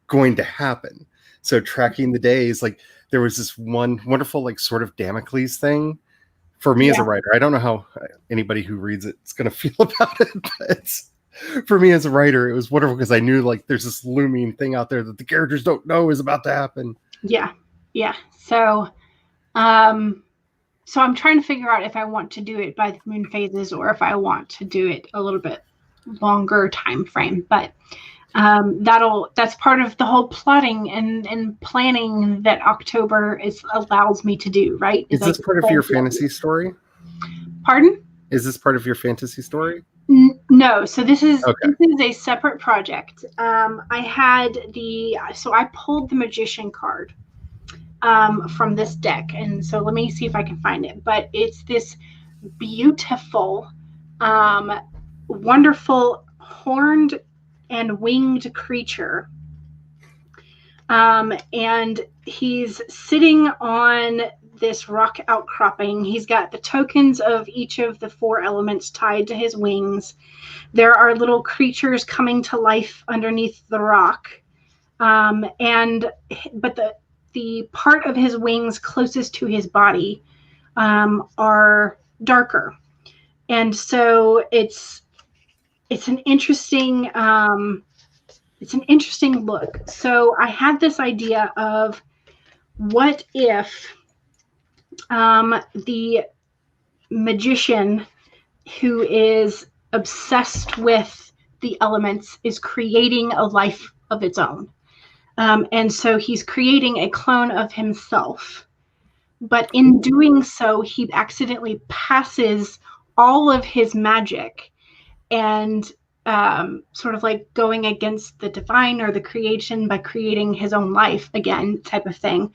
going to happen. So tracking the days, there was this one wonderful sort of Damocles thing for me as a writer. I don't know how anybody who reads it is going to feel about it, but for me as a writer, it was wonderful, because I knew there's this looming thing out there that the characters don't know is about to happen. Yeah. So I'm trying to figure out if I want to do it by the moon phases, or if I want to do it a little bit longer time frame. But that's part of the whole plotting and planning that October allows me to do, right? Is this part of your fantasy story? Pardon? Is this part of your fantasy story? No, so this is Okay. a separate project. I pulled the magician card from this deck, and so let me see if I can find it. But it's this beautiful, wonderful horned and winged creature. And he's sitting on this rock outcropping. He's got the tokens of each of the 4 elements tied to his wings. There are little creatures coming to life underneath the rock. But the part of his wings closest to his body are darker. And so it's an interesting look. So I had this idea of what if the magician who is obsessed with the elements is creating a life of its own. And so he's creating a clone of himself. But in doing so, he accidentally passes all of his magic and sort of like going against the divine or the creation by creating his own life again, type of thing.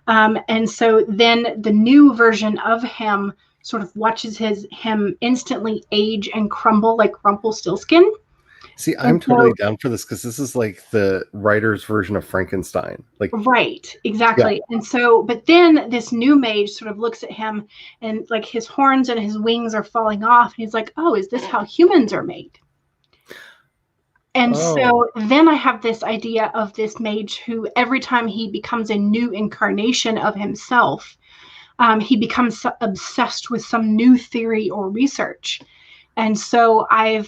And so then the new version of him sort of watches him instantly age and crumble like Rumpelstiltskin. See, I'm totally down for this because this is like the writer's version of Frankenstein. Like, right, exactly. Yeah. And so, but then this new mage sort of looks at him and like his horns and his wings are falling off. And he's like, oh, is this how humans are made? And so then I have this idea of this mage who every time he becomes a new incarnation of himself, he becomes obsessed with some new theory or research. And so I'm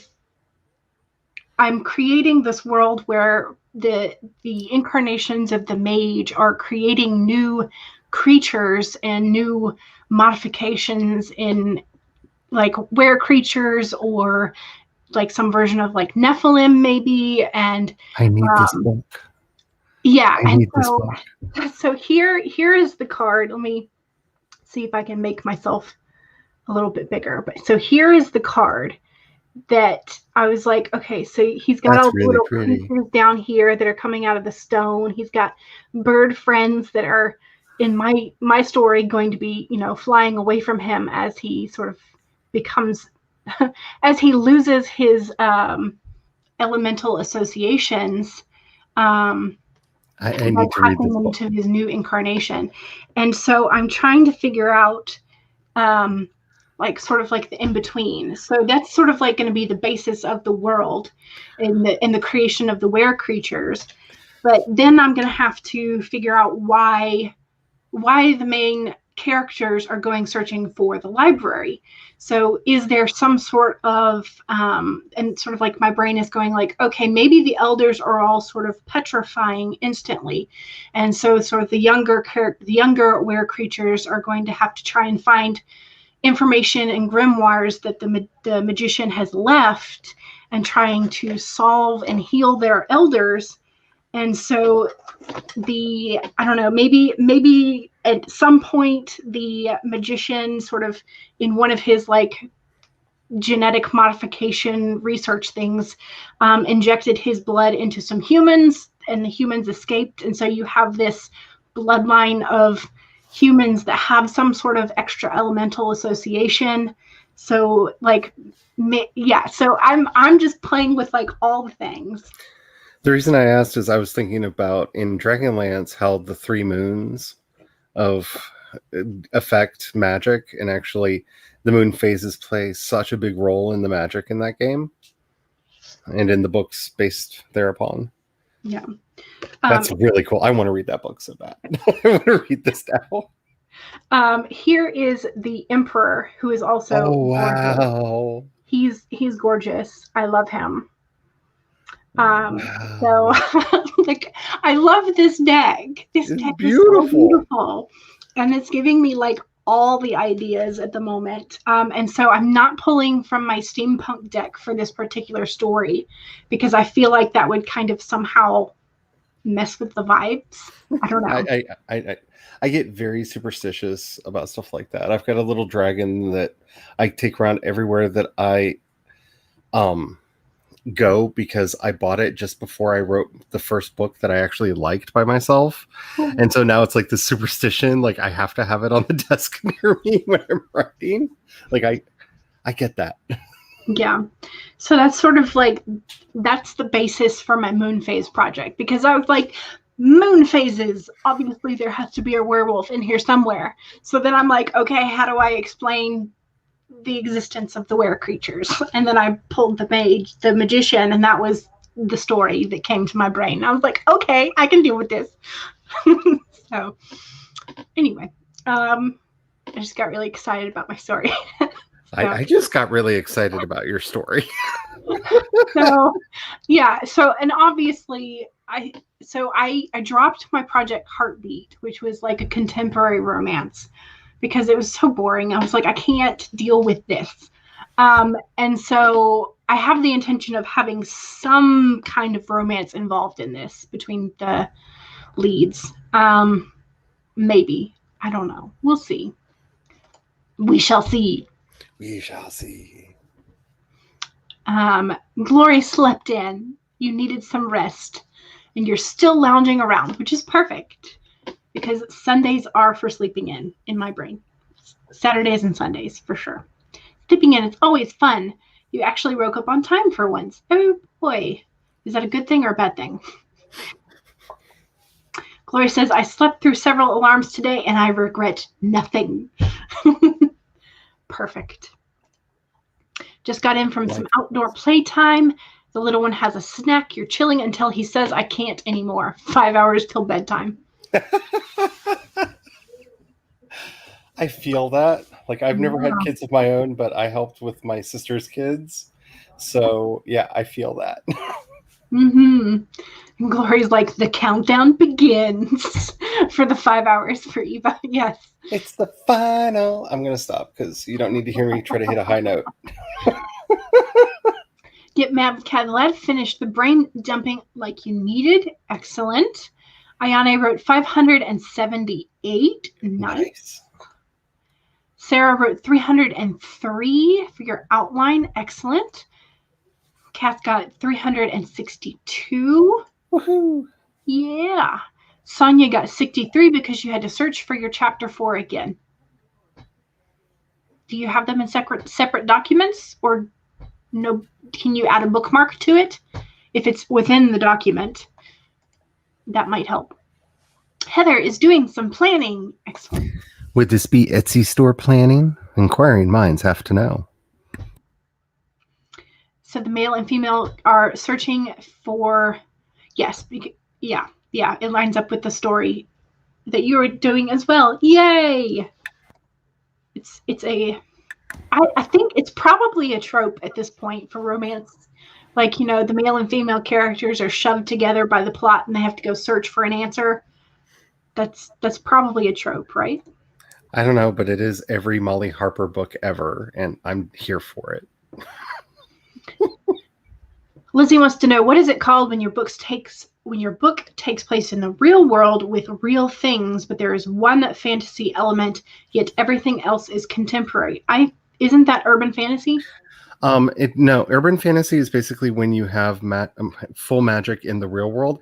creating this world where the incarnations of the mage are creating new creatures and new modifications in like were creatures or like some version of like Nephilim maybe. And I need this book. Yeah. I need this book. So here is the card. Let me see if I can make myself a little bit bigger. But so here is the card that I was like, okay, so he's got all the little creatures down here that are coming out of the stone. He's got bird friends that are in my story going to be, flying away from him as he sort of becomes, as he loses his elemental associations. I need to read this book. Into his new incarnation. And so I'm trying to figure out like sort of like the in-between. So that's sort of like going to be the basis of the world in the creation of the were creatures. But then I'm going to have to figure out why the main characters are going searching for the library. So is there some sort of and sort of like my brain is going like, okay, maybe the elders are all sort of petrifying instantly, and so sort of the younger were creatures are going to have to try and find information and grimoires that the magician has left and trying to solve and heal their elders. And so I don't know, maybe at some point the magician sort of in one of his like genetic modification research things injected his blood into some humans and the humans escaped. And so you have this bloodline of humans that have some sort of extra elemental association. So like, so I'm just playing with like all the things. The reason I asked is I was thinking about in Dragonlance how the 3 moons of affect magic, and actually the moon phases play such a big role in the magic in that game and in the books based thereupon. Yeah. That's really cool. I want to read that book so bad. I want to read this now. Here is the Emperor, who is also wow. Gorgeous. He's gorgeous. I love him. So like I love this deck. This deck is so beautiful. And it's giving me like all the ideas at the moment. And so I'm not pulling from my steampunk deck for this particular story because I feel like that would kind of somehow mess with the vibes. I don't know. I get very superstitious about stuff like that. I've got a little dragon that I take around everywhere that I go, because I bought it just before I wrote the first book that I actually liked by myself. And so now it's like the superstition, like I have to have it on the desk near me when I'm writing. Like I get that. Yeah. So that's sort of like, that's the basis for my moon phase project, because I was like, moon phases, obviously there has to be a werewolf in here somewhere. So then I'm like, okay, how do I explain the existence of the were creatures? And then I pulled the magician, and that was the story that came to my brain. I was like, okay, I can deal with this. So anyway, I just got really excited about my story. I just got really excited about your story. So yeah, so, and obviously I dropped my project Heartbeat, which was like a contemporary romance, because it was so boring. I was like, I can't deal with this. And so I have the intention of having some kind of romance involved in this between the leads. Maybe. I don't know. We'll see. We shall see. We shall see. Glory slept in. You needed some rest, and you're still lounging around, which is perfect, because Sundays are for sleeping in my brain. Saturdays and Sundays, for sure. Sleeping in, it's always fun. You actually woke up on time for once. Oh boy. Is that a good thing or a bad thing? Glory says, I slept through several alarms today and I regret nothing. Perfect. Just got in from some outdoor playtime. The little one has a snack. You're chilling until he says, I can't anymore. 5 hours till bedtime. I feel that. Like, I've never had kids of my own, but I helped with my sister's kids. So, yeah, I feel that. Mm-hmm. And Glory's like, the countdown begins for the 5 hours for Eva. Yes. It's the final. I'm going to stop because you don't need to hear me try to hit a high note. Get Mad with Cadlad. Finished the brain dumping like you needed. Excellent. Ayane wrote 578. Nice. Sarah wrote 303 for your outline. Excellent. Kath got 362. Woohoo. Yeah. Sonia got 63 because you had to search for your chapter 4 again. Do you have them in separate documents, or no? Can you add a bookmark to it? If it's within the document, that might help. Heather is doing some planning. Excellent. Would this be Etsy store planning? Inquiring minds have to know. So the male and female are searching for, yes, yeah, it lines up with the story that you are doing as well. Yay! I think it's probably a trope at this point for romance. Like, you know, the male and female characters are shoved together by the plot and they have to go search for an answer. That's probably a trope, right? I don't know, but it is every Molly Harper book ever, and I'm here for it. Lizzie wants to know, what is it called when your book takes place in the real world with real things, but there is one fantasy element, yet everything else is contemporary? Isn't that urban fantasy? No, urban fantasy is basically when you have full magic in the real world.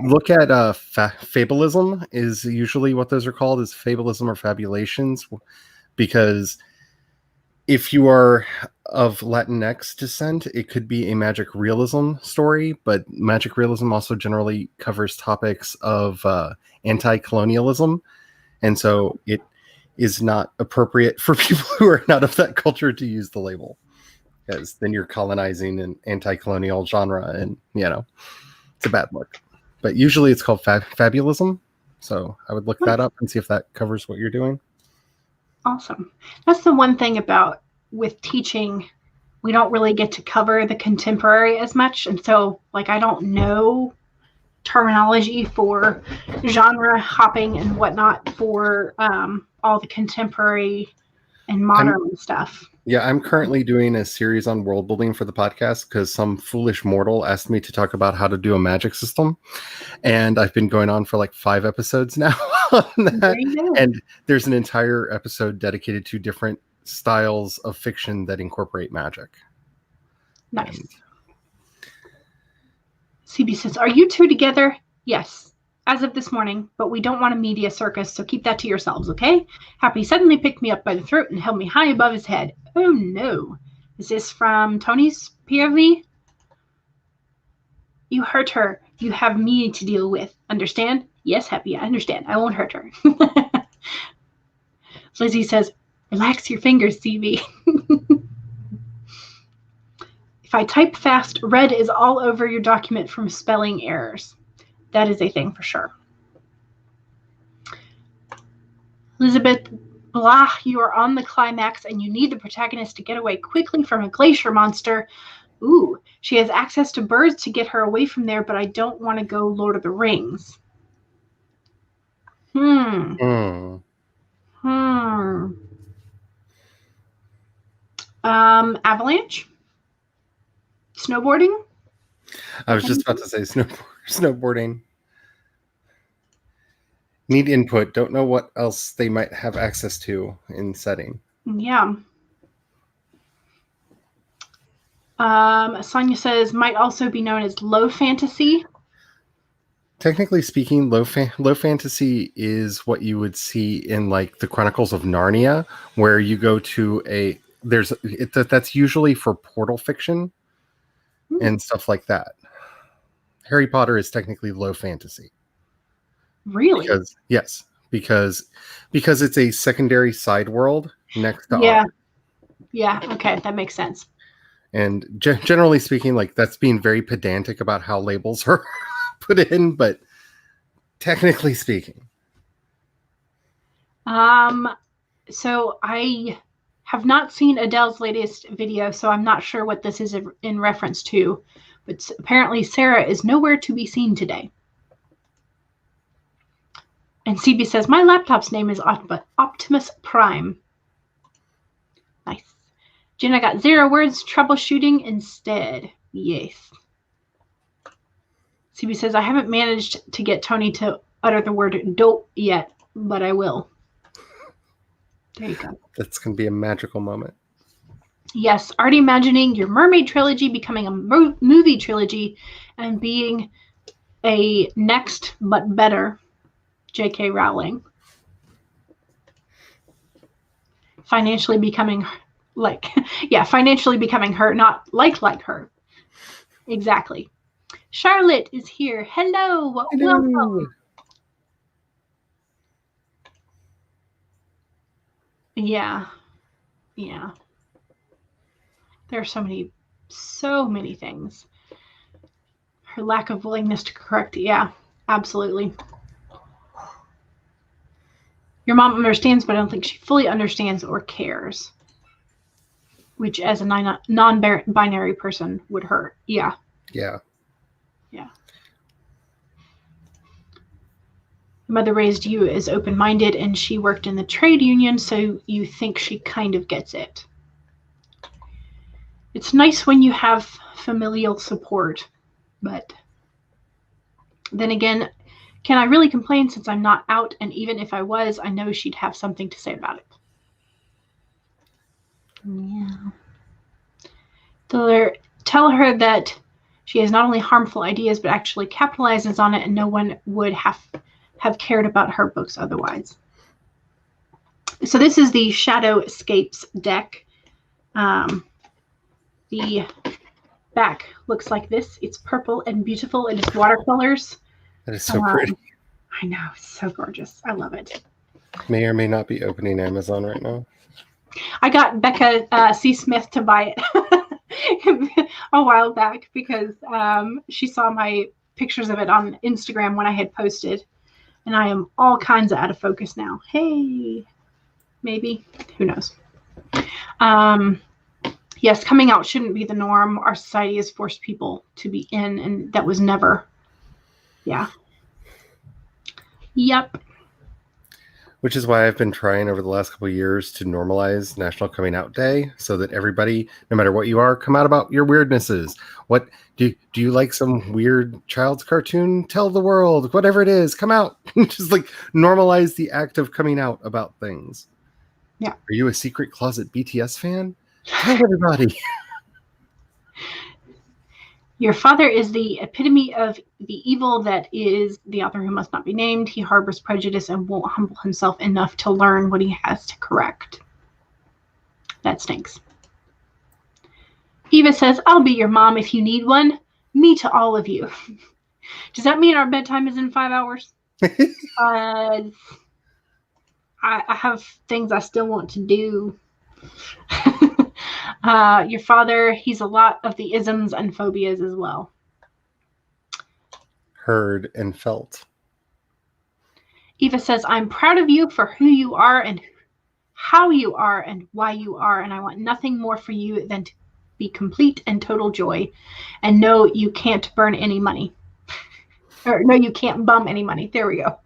Look at fabulism is usually what those are called, is fabulism or fabulations, because if you are of Latinx descent, it could be a magic realism story, but magic realism also generally covers topics of anti-colonialism, and so it is not appropriate for people who are not of that culture to use the label, because then you're colonizing an anti-colonial genre, and, you know, it's a bad look. But usually it's called fabulism, so I would look that up and see if that covers what you're doing. Awesome. That's the one thing about with teaching, we don't really get to cover the contemporary as much. And so, like, I don't know terminology for genre hopping and whatnot for all the contemporary and modern stuff. Yeah, I'm currently doing a series on world building for the podcast because some foolish mortal asked me to talk about how to do a magic system. And I've been going on for like 5 episodes now on that. And there's an entire episode dedicated to different styles of fiction that incorporate magic. Nice. CB says, are you two together? Yes, as of this morning, but we don't want a media circus, so keep that to yourselves, okay? Happy suddenly picked me up by the throat and held me high above his head. Oh no. Is this from Tony's POV? You hurt her. You have me to deal with. Understand? Yes, Happy, I understand. I won't hurt her. Lizzie says, relax your fingers, CB. If I type fast, red is all over your document from spelling errors. That is a thing for sure. Elizabeth, blah, you are on the climax and you need the protagonist to get away quickly from a glacier monster. Ooh, she has access to birds to get her away from there, but I don't want to go Lord of the Rings. Avalanche? Snowboarding? I was just about to say snowboarding. Need input. Don't know what else they might have access to in setting. Yeah. Sonia says, might also be known as low fantasy. Technically speaking, low fantasy is what you would see in like the Chronicles of Narnia, where you go to that's usually for portal fiction and stuff like that. Harry Potter is technically low fantasy. Really? Because it's a secondary side world next to art. Yeah. Okay, that makes sense. And generally speaking, like that's being very pedantic about how labels are put in, but technically speaking. So I have not seen Adele's latest video, so I'm not sure what this is in reference to, but apparently Sarah is nowhere to be seen today. And CB says, my laptop's name is Optimus Prime. Nice. Jenna got 0 words, troubleshooting instead. Yes. CB says, I haven't managed to get Tony to utter the word dope yet, but I will. There you go. That's going to be a magical moment. Yes, already imagining your mermaid trilogy becoming a movie trilogy and being a next but better J.K. Rowling. Financially becoming her, not like her. Exactly. Charlotte is here. Hello. Welcome. Yeah. There are so many things. Her lack of willingness to correct. Yeah, absolutely. Your mom understands, but I don't think she fully understands or cares. Which, as a non-binary person, would hurt. Yeah. Yeah. Mother raised you as open-minded, and she worked in the trade union, so you think she kind of gets it. It's nice when you have familial support, but then again, can I really complain since I'm not out, and even if I was, I know she'd have something to say about it. Yeah. Tell her that she has not only harmful ideas, but actually capitalizes on it, and no one would have cared about her books otherwise. So this is the Shadow Escapes deck. The back looks like this. It's purple and beautiful. It is watercolors. That is so pretty. I know. It's so gorgeous. I love it. May or may not be opening Amazon right now. I got Becca C. Smith to buy it a while back because she saw my pictures of it on Instagram when I had posted. And I am all kinds of out of focus now. Hey, maybe. Who knows? Yes, coming out shouldn't be the norm. Our society has forced people to be in, and that was never. Yeah. Yep. Which is why I've been trying over the last couple of years to normalize National Coming Out Day so that everybody, no matter what you are, come out about your weirdnesses. What do you like some weird child's cartoon? Tell the world, whatever it is, come out. Just like normalize the act of coming out about things. Yeah. Are you a secret closet BTS fan? Tell everybody. Your father is the epitome of the evil that is the author who must not be named. He harbors prejudice and won't humble himself enough to learn what he has to correct. That stinks. Eva says, I'll be your mom if you need one. Me to all of you. Does that mean our bedtime is in 5 hours? I have things I still want to do. Your father, he's a lot of the isms and phobias as well. Heard and felt. Eva says, I'm proud of you for who you are and how you are and why you are, and I want nothing more for you than to be complete and total joy. And no, you can't burn any money. Or no, you can't bum any money. There we go.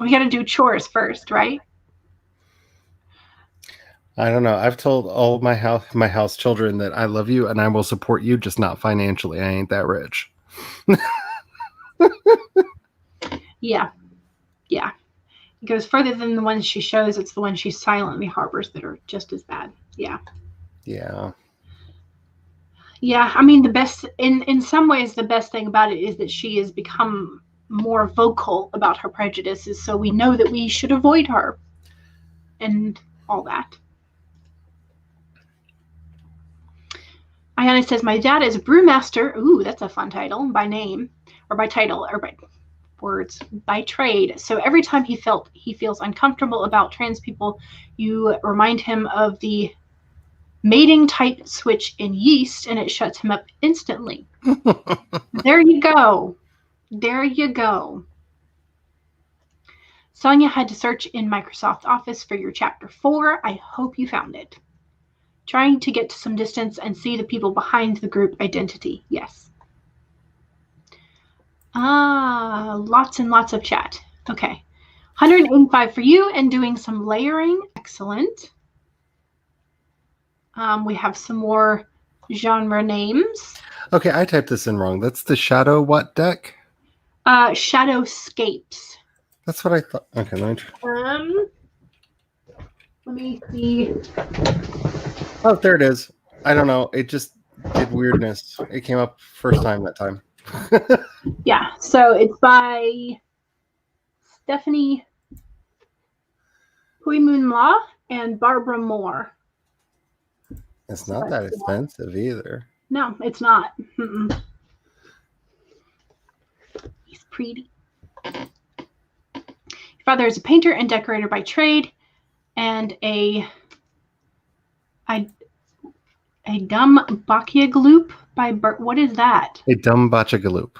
We got to do chores first, right? I don't know. I've told all my house children that I love you and I will support you, just not financially. I ain't that rich. Yeah. It goes further than the ones she shows. It's the ones she silently harbors that are just as bad. Yeah. I mean, the best in some ways, the best thing about it is that she has become more vocal about her prejudices, so we know that we should avoid her and all that. Ayana says, my dad is brewmaster. Ooh, that's a fun title. By name, or by title, or by words, by trade. So every time he feels uncomfortable about trans people, you remind him of the mating type switch in yeast, and it shuts him up instantly. There you go. Sonia had to search in Microsoft Office for your chapter 4. I hope you found it. Trying to get to some distance and see the people behind the group identity. Yes. Lots and lots of chat. Okay. 185 for you and doing some layering. Excellent. We have some more genre names. Okay, I typed this in wrong. That's the Shadow what deck? Shadowscapes. That's what I thought. Okay, let me see. Oh, there it is. I don't know. It just did weirdness. It came up first time that time. Yeah, so it's by Stephanie Huimunla and Barbara Moore. It's not that expensive either. No, it's not. He's pretty. Your father is a painter and decorator by trade, and a dumb Bakiagaloop by what is that? A dumb Bachagaloop.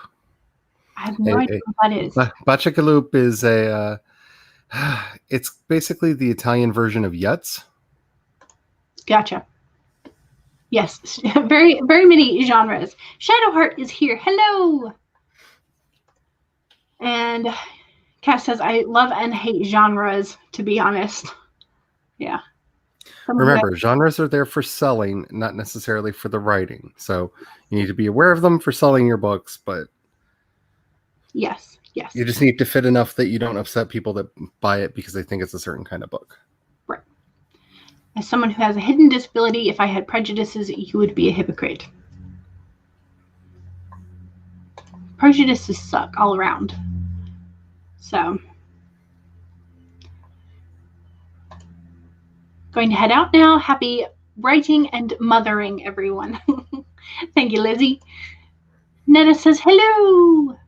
I have no idea what that is. Bachagaloop is it's basically the Italian version of Yutz. Gotcha. Yes, very, very many genres. Shadowheart is here. Hello. And Cass says, I love and hate genres, to be honest. Yeah. Remember, genres are there for selling, not necessarily for the writing. So you need to be aware of them for selling your books, but yes. You just need to fit enough that you don't upset people that buy it because they think it's a certain kind of book. Right. As someone who has a hidden disability, if I had prejudices, you would be a hypocrite. Prejudices suck all around. So, going to head out now. Happy writing and mothering, everyone. Thank you, Lizzie. Netta says, hello.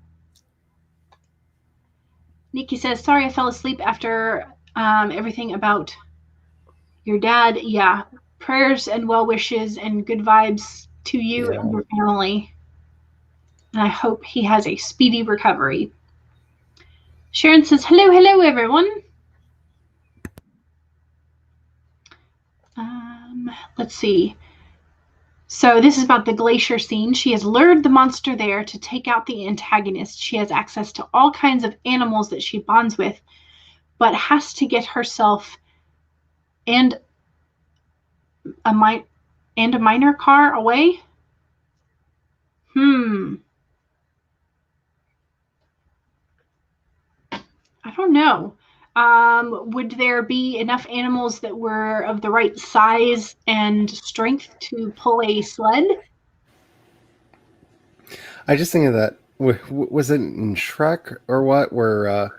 Nikki says, sorry I fell asleep after everything about your dad. Yeah, prayers and well wishes and good vibes to you and your family. And I hope he has a speedy recovery. Sharon says, hello, everyone. Let's see. So this is about the glacier scene. She has lured the monster there to take out the antagonist. She has access to all kinds of animals that she bonds with, but has to get herself and a minor car away. I don't know. Would there be enough animals that were of the right size and strength to pull a sled? I just think of that. Was it in Shrek or what? Where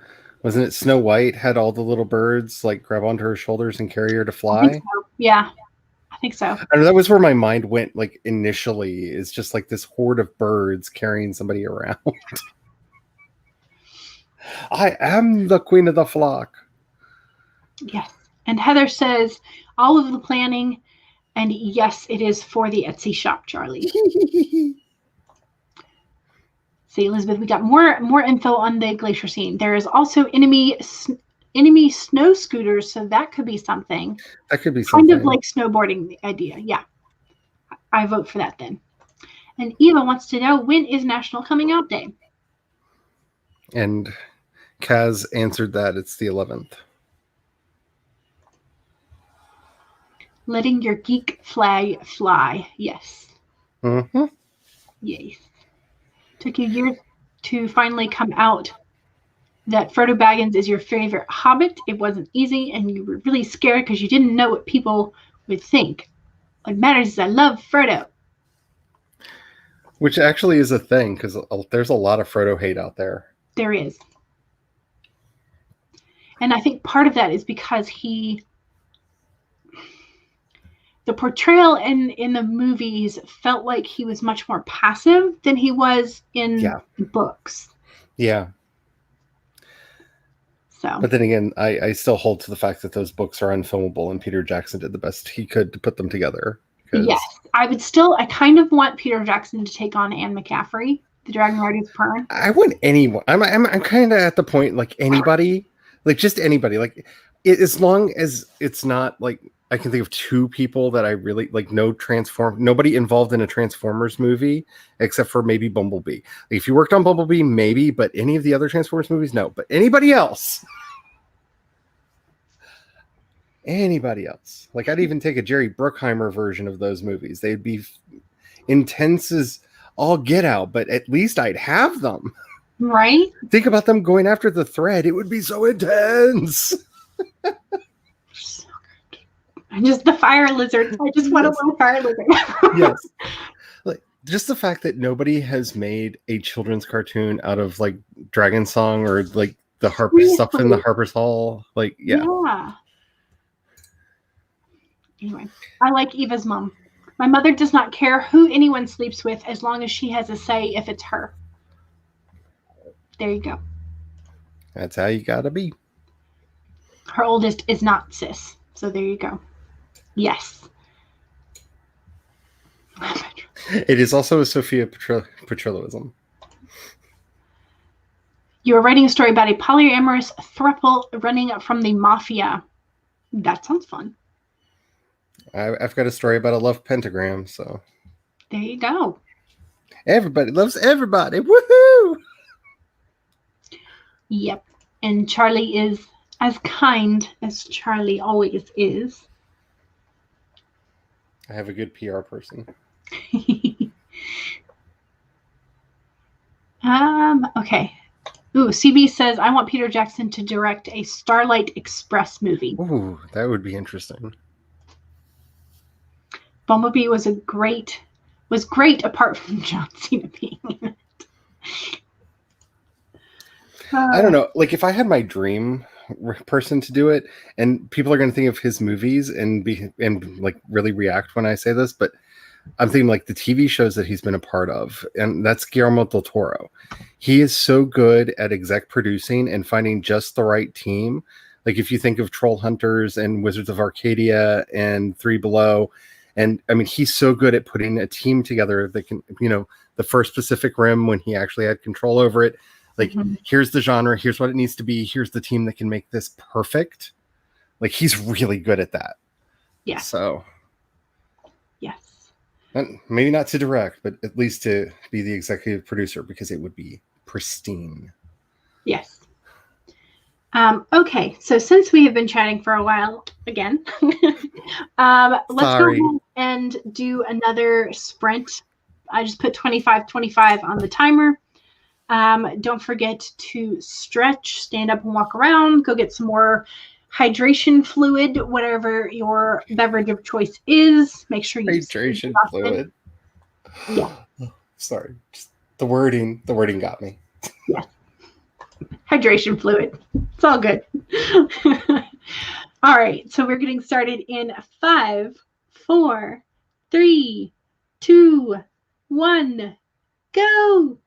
wasn't it Snow White had all the little birds like grab onto her shoulders and carry her to I think fly? so. Yeah, I think so. I know that was where my mind went. Like initially, is just like this horde of birds carrying somebody around. I am the queen of the flock. Yes. And Heather says all of the planning, and yes, it is for the Etsy shop, Charlie. See, Elizabeth, we got more info on the glacier scene. There is also enemy snow scooters, so that could be something. That could be something. Kind of like snowboarding the idea. Yeah. I vote for that then. And Eva wants to know, when is National Coming Out Day? And Kaz answered that it's the 11th. Letting your geek flag fly. Yes. Mm-hmm. Yes. Took you years to finally come out that Frodo Baggins is your favorite Hobbit. It wasn't easy, and you were really scared because you didn't know what people would think. What matters is I love Frodo. Which actually is a thing, because there's a lot of Frodo hate out there. There is. And I think part of that is because the portrayal in the movies felt like he was much more passive than he was in the books. Yeah. So. But then again, I still hold to the fact that those books are unfilmable, and Peter Jackson did the best he could to put them together. Yes, I kind of want Peter Jackson to take on Anne McCaffrey, the Dragon Riders Pern. I want anyone. I'm kind of at the point, like anybody, like just anybody, like as long as it's not like, I can think of two people that I really like. Nobody involved in a Transformers movie except for maybe Bumblebee. Like, if you worked on Bumblebee, maybe, but any of the other Transformers movies, no. But anybody else, like I'd even take a Jerry Bruckheimer version of those movies. They'd be intense as all get out, but at least I'd have them. Right? Think about them going after the thread. It would be so intense. Just the fire lizard. I just want a little fire lizard. Yes. Like, just the fact that nobody has made a children's cartoon out of like Dragon Song or like the Harper stuff in the Harper's Hall. Like, yeah. Anyway, I like Eva's mom. My mother does not care who anyone sleeps with as long as she has a say if it's her. There you go. That's how you gotta be. Her oldest is not cis. So there you go. Yes. It is also a Sophia Petrilloism. You are writing a story about a polyamorous throuple running from the mafia. That sounds fun. I've got a story about a love pentagram, so. There you go. Everybody loves everybody. Woohoo! Yep. And Charlie is as kind as Charlie always is. I have a good PR person. Okay. Ooh, CB says, I want Peter Jackson to direct a Starlight Express movie. Ooh, that would be interesting. Bumblebee was great apart from John Cena being in it. I don't know. Like, if I had my dream person to do it, and people are going to think of his movies and like really react when I say this, but I'm thinking like the TV shows that he's been a part of, and that's Guillermo del Toro. He is so good at exec producing and finding just the right team. Like, if you think of Troll Hunters and Wizards of Arcadia and Three Below, and I mean, he's so good at putting a team together that can, the first Pacific Rim, when he actually had control over it. Like, here's the genre, here's what it needs to be, here's the team that can make this perfect. Like, he's really good at that. Yeah. So. Yes. And maybe not to direct, but at least to be the executive producer, because it would be pristine. Yes. Okay, so since we have been chatting for a while again, let's go ahead and do another sprint. I just put 25-25 on the timer. Don't forget to stretch, stand up and walk around, go get some more hydration fluid, whatever your beverage of choice is. Make sure you hydration fluid. Yeah. Sorry. The wording got me. Yes. Hydration fluid. It's all good. All right, so we're getting started in 5, 4, 3, 2, 1, go.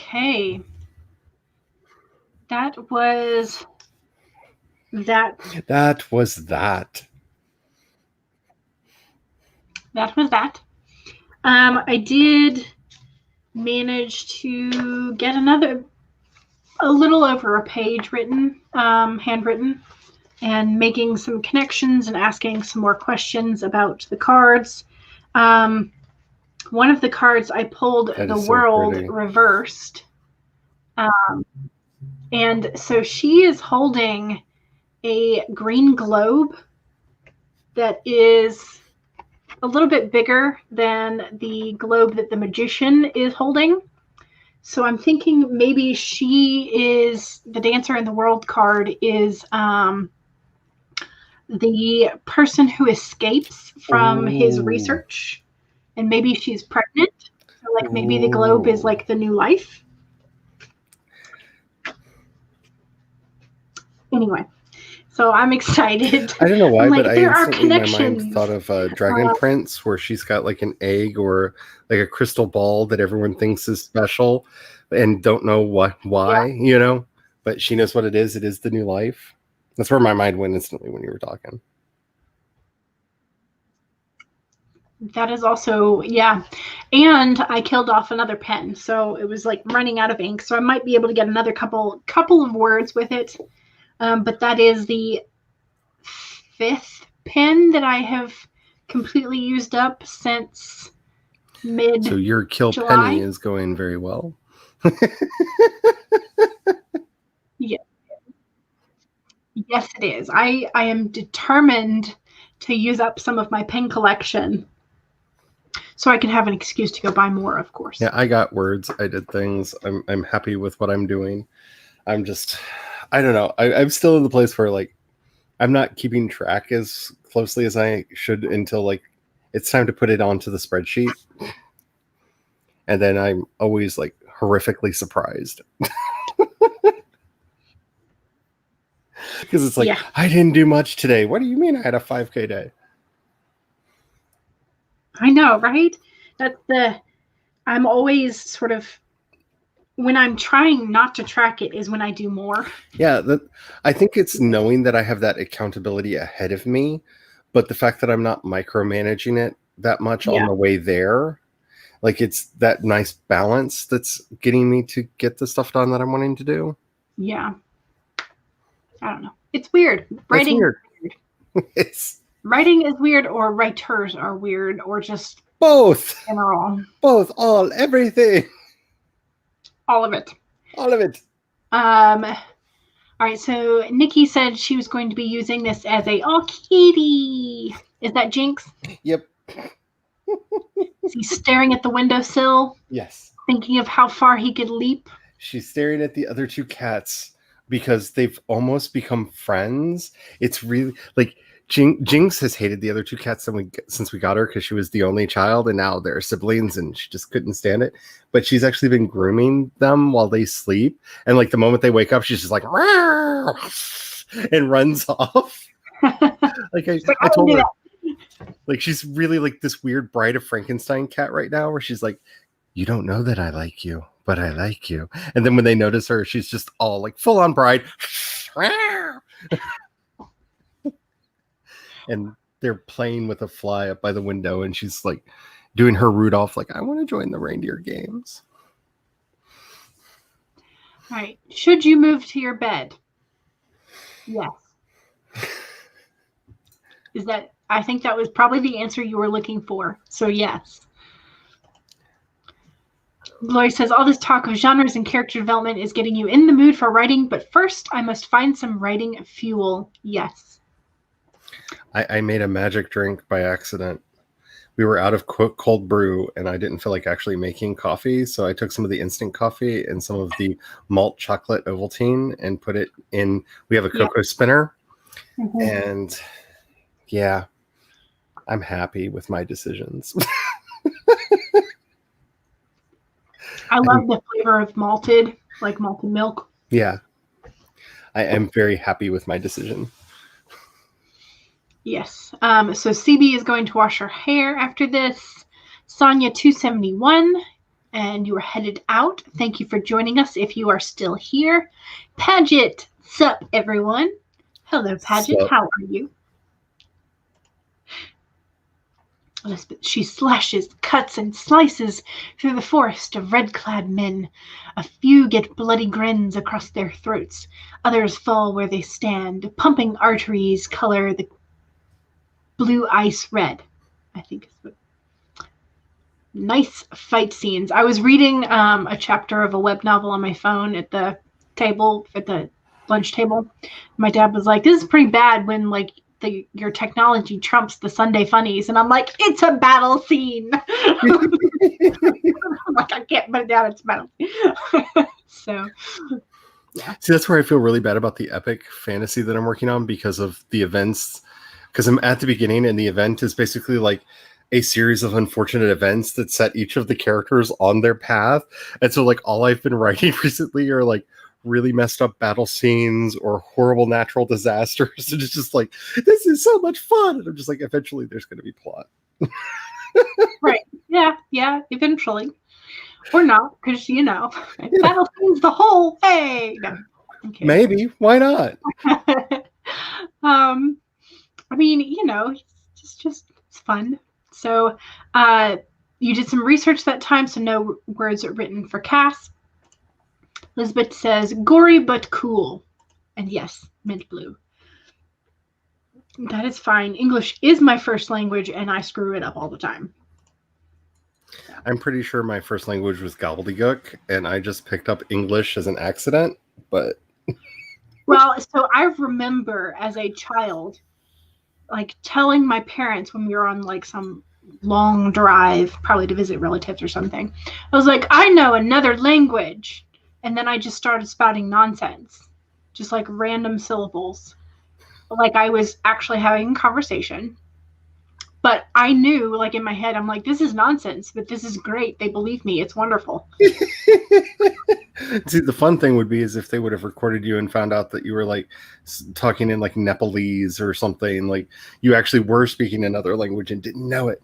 Okay. That was that. That was that. That was that. I did manage to get a little over a page written, handwritten, and making some connections and asking some more questions about the cards. One of the cards I pulled That the is so world pretty. reversed. And so she is holding a green globe that is a little bit bigger than the globe that the magician is holding. So I'm thinking maybe she is the dancer in the world card is the person who escapes from his research, and maybe she's pregnant. So like maybe the globe is like the new life. Anyway, so I'm excited. I don't know why, I'm like, but there I are instantly, my mind connections. thought of Dragon Prince, where she's got like an egg or like a crystal ball that everyone thinks is special and don't know why, you know, but she knows what it is. It is the new life. That's where my mind went instantly when you were talking. That is also, yeah. And I killed off another pen, so it was like running out of ink. So I might be able to get another couple of words with it. But that is the 5th pen that I have completely used up since mid. So your kill penny is going very well. Yeah. Yes, it is. I am determined to use up some of my pen collection so I can have an excuse to go buy more, of course. Yeah, I got words. I did things. I'm happy with what I'm doing. I'm just, I don't know. I'm still in the place where like I'm not keeping track as closely as I should until like it's time to put it onto the spreadsheet. And then I'm always like horrifically surprised. Because it's like, I didn't do much today. What do you mean I had a 5K day? I know, right? I'm always sort of, when I'm trying not to track it is when I do more. Yeah, I think it's knowing that I have that accountability ahead of me, but the fact that I'm not micromanaging it that much on the way there, like it's that nice balance that's getting me to get the stuff done that I'm wanting to do. Yeah. I don't know. It's weird. Writing is weird. Writing is weird, or writers are weird, or just both. General. Both, all, everything. All of it. All of it. All right, so Nikki said she was going to be using this as a kitty. Is that Jinx? Yep. Is he staring at the windowsill? Yes. Thinking of how far he could leap? She's staring at the other two cats because they've almost become friends. It's really like Jinx has hated the other two cats since we got her because she was the only child, and now they're siblings and she just couldn't stand it. But she's actually been grooming them while they sleep, and like the moment they wake up, she's just like and runs off. Like I told her, like she's really like this weird Bride of Frankenstein cat right now, where she's like, you don't know that I like you, but I like you. And then when they notice her, she's just all like full on bride. And they're playing with a fly up by the window, and she's like doing her Rudolph, like, I want to join the reindeer games. All right. Should you move to your bed? Yes. I think that was probably the answer you were looking for. So yes. Lori says, all this talk of genres and character development is getting you in the mood for writing, but first I must find some writing fuel. Yes. I made a magic drink by accident. We were out of cold brew, and I didn't feel like actually making coffee, so I took some of the instant coffee and some of the malt chocolate Ovaltine and put it in. We have a cocoa spinner, and yeah, I'm happy with my decisions. I love the flavor of malted milk. Yeah, I am very happy with my decision. Yes. So CB is going to wash her hair after this. Sonia 271 and you are headed out. Thank you for joining us if you are still here. Paget, sup, everyone. Hello, Paget. Sup. How are you? Elizabeth, she slashes, cuts, and slices through the forest of red-clad men. A few get bloody grins across their throats. Others fall where they stand. Pumping arteries color the blue ice red, I think is what. Nice fight scenes. I was reading a chapter of a web novel on my phone at the table, at the lunch table. My dad was like, this is pretty bad when like your technology trumps the Sunday funnies. And I'm like, it's a battle scene. I'm like, I can't put it down, it's a battle scene. So yeah. See, that's where I feel really bad about the epic fantasy that I'm working on because of the events. Because I'm at the beginning and the event is basically like a series of unfortunate events that set each of the characters on their path. And so like all I've been writing recently are like really messed up battle scenes or horrible natural disasters. And it's just like, this is so much fun. And I'm just like, eventually there's going to be plot. Right. Yeah, eventually. Or not, because battle scenes the whole way. No. Okay. Maybe. Why not? I mean, it's fun. So you did some research that time, so no words are written for Cass. Elizabeth says, gory but cool. And yes, mint blue. That is fine. English is my first language, and I screw it up all the time. I'm pretty sure my first language was gobbledygook, and I just picked up English as an accident, but... Well, so I remember as a child, like telling my parents when we were on like some long drive, probably to visit relatives or something, I was like, I know another language. And then I just started spouting nonsense, just like random syllables. Like I was actually having a conversation. But I knew, like in my head, I'm like, this is nonsense, but this is great. They believe me. It's wonderful. See, the fun thing would be is if they would have recorded you and found out that you were like talking in like Nepalese or something, like you actually were speaking another language and didn't know it.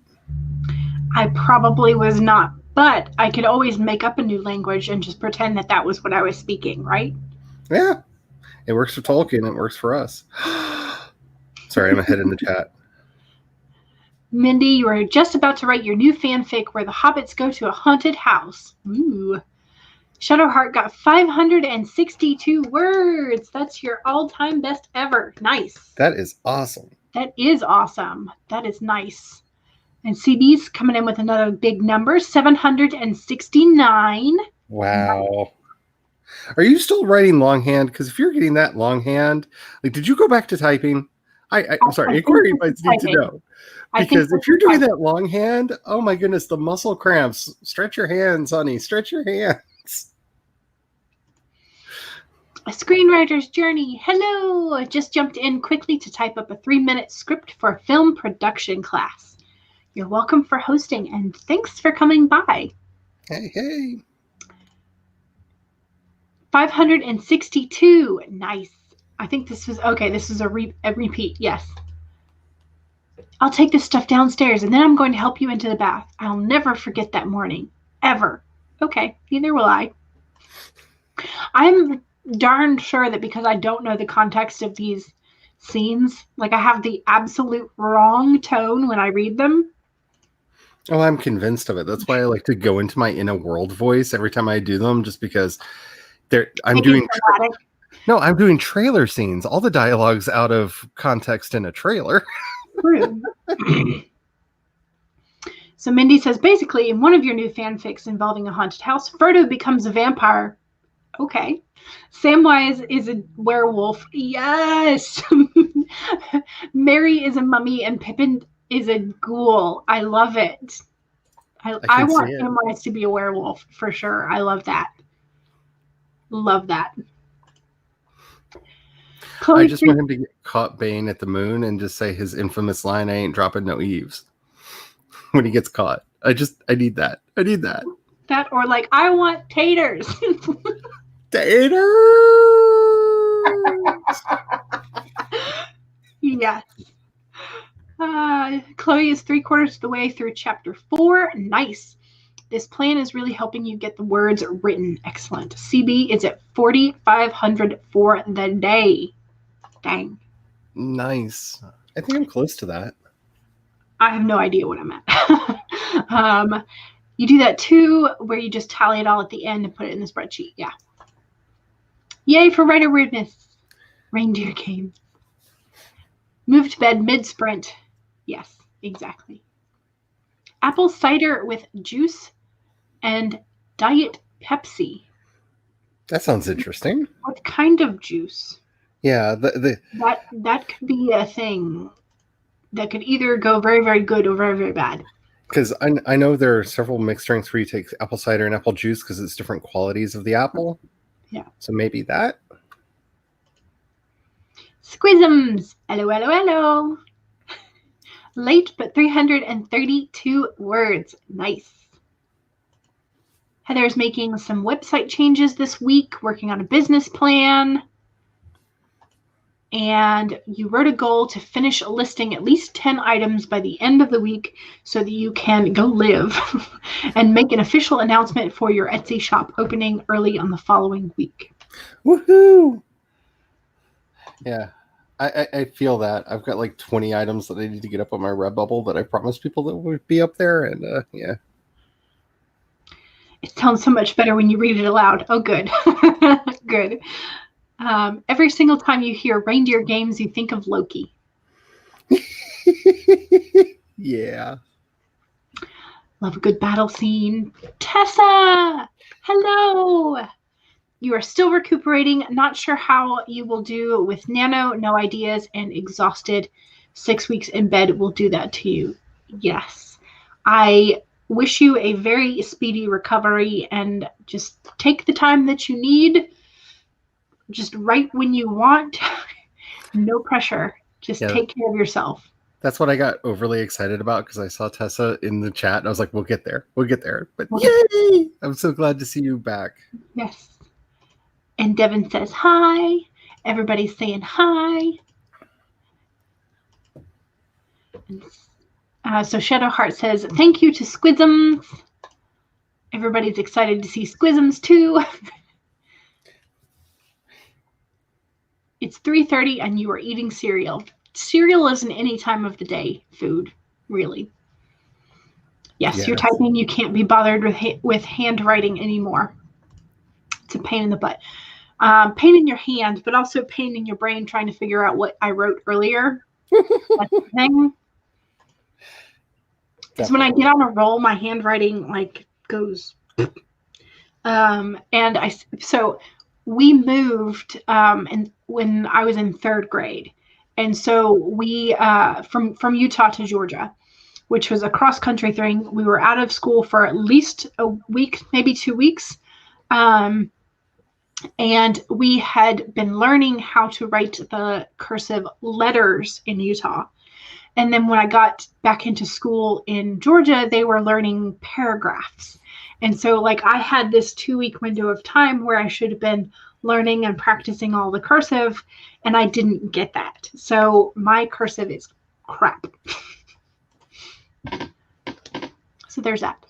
I probably was not, but I could always make up a new language and just pretend that that was what I was speaking, right? Yeah. It works for Tolkien. It works for us. Sorry, I'm ahead in the chat. Mindy, you are just about to write your new fanfic where the hobbits go to a haunted house. Ooh. Shadowheart got 562 words. That's your all-time best ever. Nice. That is awesome. That is awesome. That is nice. And CB's coming in with another big number, 769. Wow. Nice. Are you still writing longhand? Because if you're getting that longhand, like, did you go back to typing? I'm sorry, inquiry invites need to know. Because if you're doing that longhand, oh my goodness, the muscle cramps. Stretch your hands, honey. Stretch your hands. A screenwriter's journey. Hello. I just jumped in quickly to type up a 3-minute script for a film production class. You're welcome for hosting, and thanks for coming by. Hey. 562. Nice. I think this was, okay, this is a repeat. Yes. I'll take this stuff downstairs, and then I'm going to help you into the bath. I'll never forget that morning. Ever. Okay, neither will I. I'm darn sure that because I don't know the context of these scenes, like I have the absolute wrong tone when I read them. Oh, I'm convinced of it. That's why I like to go into my inner world voice every time I do them, just because I'm doing trailer scenes. All the dialogue's out of context in a trailer. True. So Mindy says, basically, in one of your new fanfics involving a haunted house, Frodo becomes a vampire. Okay. Samwise is a werewolf. Yes. Mary is a mummy and Pippin is a ghoul. I love it. I want Samwise to be a werewolf for sure. I love that. Love that. I just want him to get caught baying at the moon and just say his infamous line, I ain't dropping no eaves. When he gets caught. I need that. I need that. That or like, I want taters. Taters! Yes. Chloe is 3/4 of the way through chapter 4. Nice. This plan is really helping you get the words written. Excellent. CB is at 4,500 for the day. Dang. Nice. I think I'm close to that. I have no idea what I'm at. You do that too, where you just tally it all at the end and put it in the spreadsheet. Yeah. Yay for writer weirdness. Reindeer game. Move to bed mid-sprint. Yes, exactly. Apple cider with juice and Diet Pepsi. That sounds interesting. What kind of juice? Yeah, that could be a thing that could either go very, very good or very, very bad. Because I know there are several mixed drinks where you take apple cider and apple juice because it's different qualities of the apple. Yeah. So maybe that. Squisms. Hello, hello, hello. Late, but 332 words. Nice. Heather's making some website changes this week, working on a business plan. And you wrote a goal to finish listing at least 10 items by the end of the week so that you can go live and make an official announcement for your Etsy shop opening early on the following week. Woohoo! Yeah, I feel that. I've got like 20 items that I need to get up on my Redbubble that I promised people that would be up there. And yeah. It sounds so much better when you read it aloud. Oh, good. Good. Every single time you hear reindeer games, you think of Loki. Yeah. Love a good battle scene. Tessa! Hello! You are still recuperating. Not sure how you will do with Nano, no ideas, and exhausted. 6 weeks in bed will do that to you. Yes. I wish you a very speedy recovery and just take the time that you need. Just write when you want. No pressure. Just take care of yourself. That's what I got overly excited about because I saw Tessa in the chat and I was like, we'll get there. We'll get there. But yay! I'm so glad to see you back. Yes. And Devin says hi. Everybody's saying hi. So Shadowheart says, thank you to Squisms. Everybody's excited to see Squisms too. It's 3:30 and you are eating cereal. Cereal isn't any time of the day food, really. Yes, you're typing. You can't be bothered with handwriting anymore. It's a pain in the butt. Pain in your hand, but also pain in your brain trying to figure out what I wrote earlier. That's the thing. Because when I get on a roll, my handwriting like goes. So we moved and when I was in 3rd grade. And so we from Utah to Georgia, which was a cross-country thing. We were out of school for at least a week, maybe 2 weeks. And we had been learning how to write the cursive letters in Utah. And then when I got back into school in Georgia, they were learning paragraphs. And so like I had this 2-week window of time where I should have been learning and practicing all the cursive, and I didn't get that. So my cursive is crap. So there's that.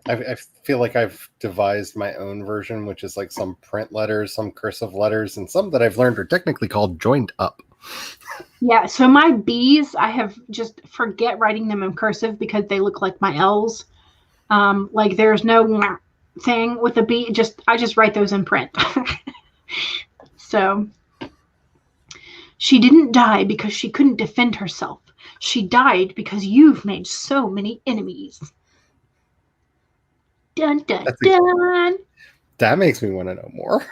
I feel like I've devised my own version, which is like some print letters, some cursive letters, and some that I've learned are technically called joined up. Yeah, so my B's, I have just forget writing them in cursive because they look like my L's. Like there's no thing with a B. I just write those in print. So she didn't die because she couldn't defend herself. She died because you've made so many enemies. Dun, dun, dun. That makes me want to know more.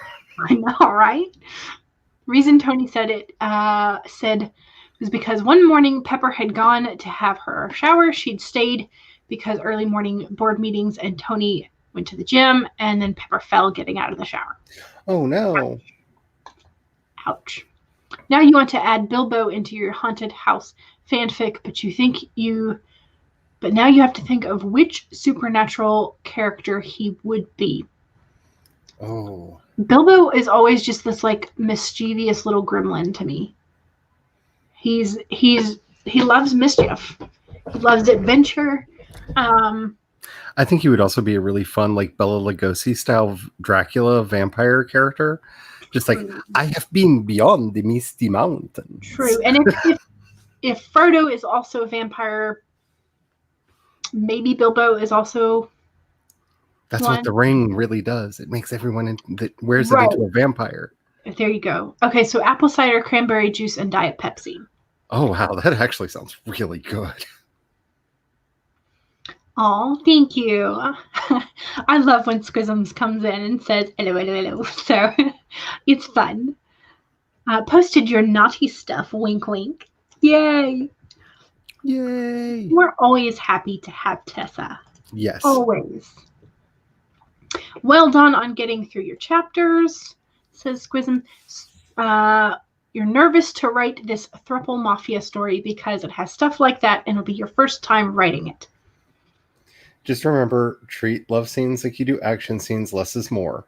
I know, right? Reason Tony said it was because one morning Pepper had gone to have her shower. She'd stayed because early morning board meetings and Tony went to the gym and then Pepper fell getting out of the shower. Oh no. Ouch. Now you want to add Bilbo into your haunted house fanfic, but now you have to think of which supernatural character he would be. Oh. Bilbo is always just this like mischievous little gremlin to me. He loves mischief. He loves adventure. I think he would also be a really fun, like Bela Lugosi style Dracula vampire character. Just like, True. I have been beyond the misty mountains. True. And if Frodo is also a vampire, maybe Bilbo is also That's one. what the ring really does. It makes everyone that wears it Right. into a vampire. There you go. Okay, so apple cider, cranberry juice, and Diet Pepsi. Oh, wow. That actually sounds really good. Oh, thank you. I love when Squisms comes in and says, hello, hello, hello. So it's fun. Posted your naughty stuff, wink, wink. Yay. Yay. We're always happy to have Tessa. Yes. Always. Well done on getting through your chapters, says Squism. You're nervous to write this thruple mafia story because it has stuff like that and it'll be your first time writing it. Just remember, treat love scenes like you do action scenes. Less is more.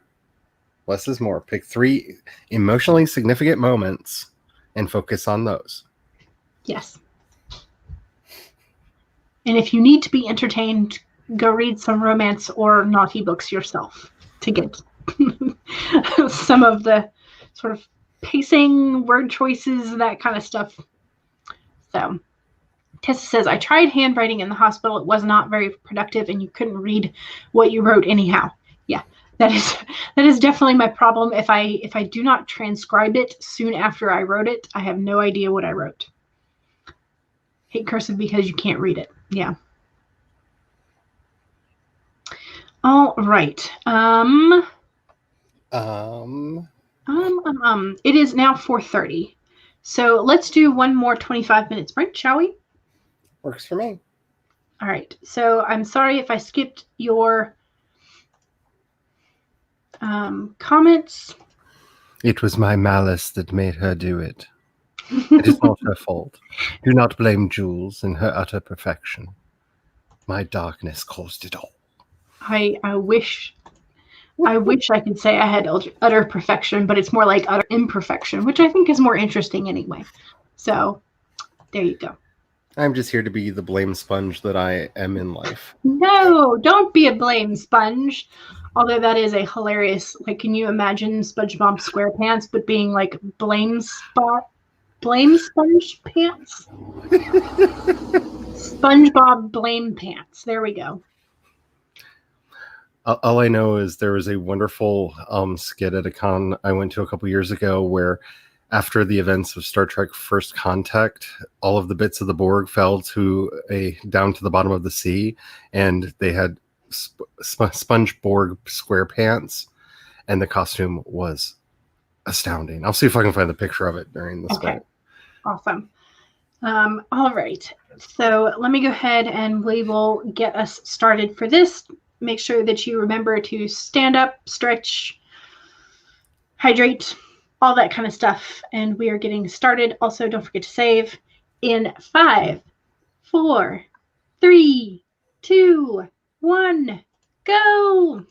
Less is more. Pick 3 emotionally significant moments and focus on those. Yes. And if you need to be entertained, go read some romance or naughty books yourself to get some of the sort of pacing, word choices, that kind of stuff. So Tessa says, I tried handwriting in the hospital. It was not very productive and you couldn't read what you wrote anyhow. Yeah, that is definitely my problem. If I do not transcribe it soon after I wrote it, I have no idea what I wrote. Hate cursive because you can't read it. Yeah. All right. It is now 4:30. So let's do one more 25-minute sprint, shall we? Works for me. All right. So I'm sorry if I skipped your comments. It was my malice that made her do it. It is not her fault. Do not blame Jules in her utter perfection. My darkness caused it all. I wish I could say I had utter perfection, but it's more like utter imperfection, which I think is more interesting anyway. So there you go. I'm just here to be the blame sponge that I am in life. No, don't be a blame sponge. Although that is a hilarious, like, can you imagine SpongeBob SquarePants, but being like blame sponge pants? SpongeBob blame pants. There we go. All I know is there was a wonderful skit at a con I went to a couple years ago where after the events of Star Trek First Contact, all of the bits of the Borg fell down to the bottom of the sea, and they had Sponge Borg SquarePants, and the costume was astounding. I'll see if I can find the picture of it during this. Okay, awesome. All right, so let me go ahead and we will get us started for this. Make sure that you remember to stand up, stretch, hydrate, all that kind of stuff. And we are getting started. Also, don't forget to save in 5, 4, 3, 2, 1, go.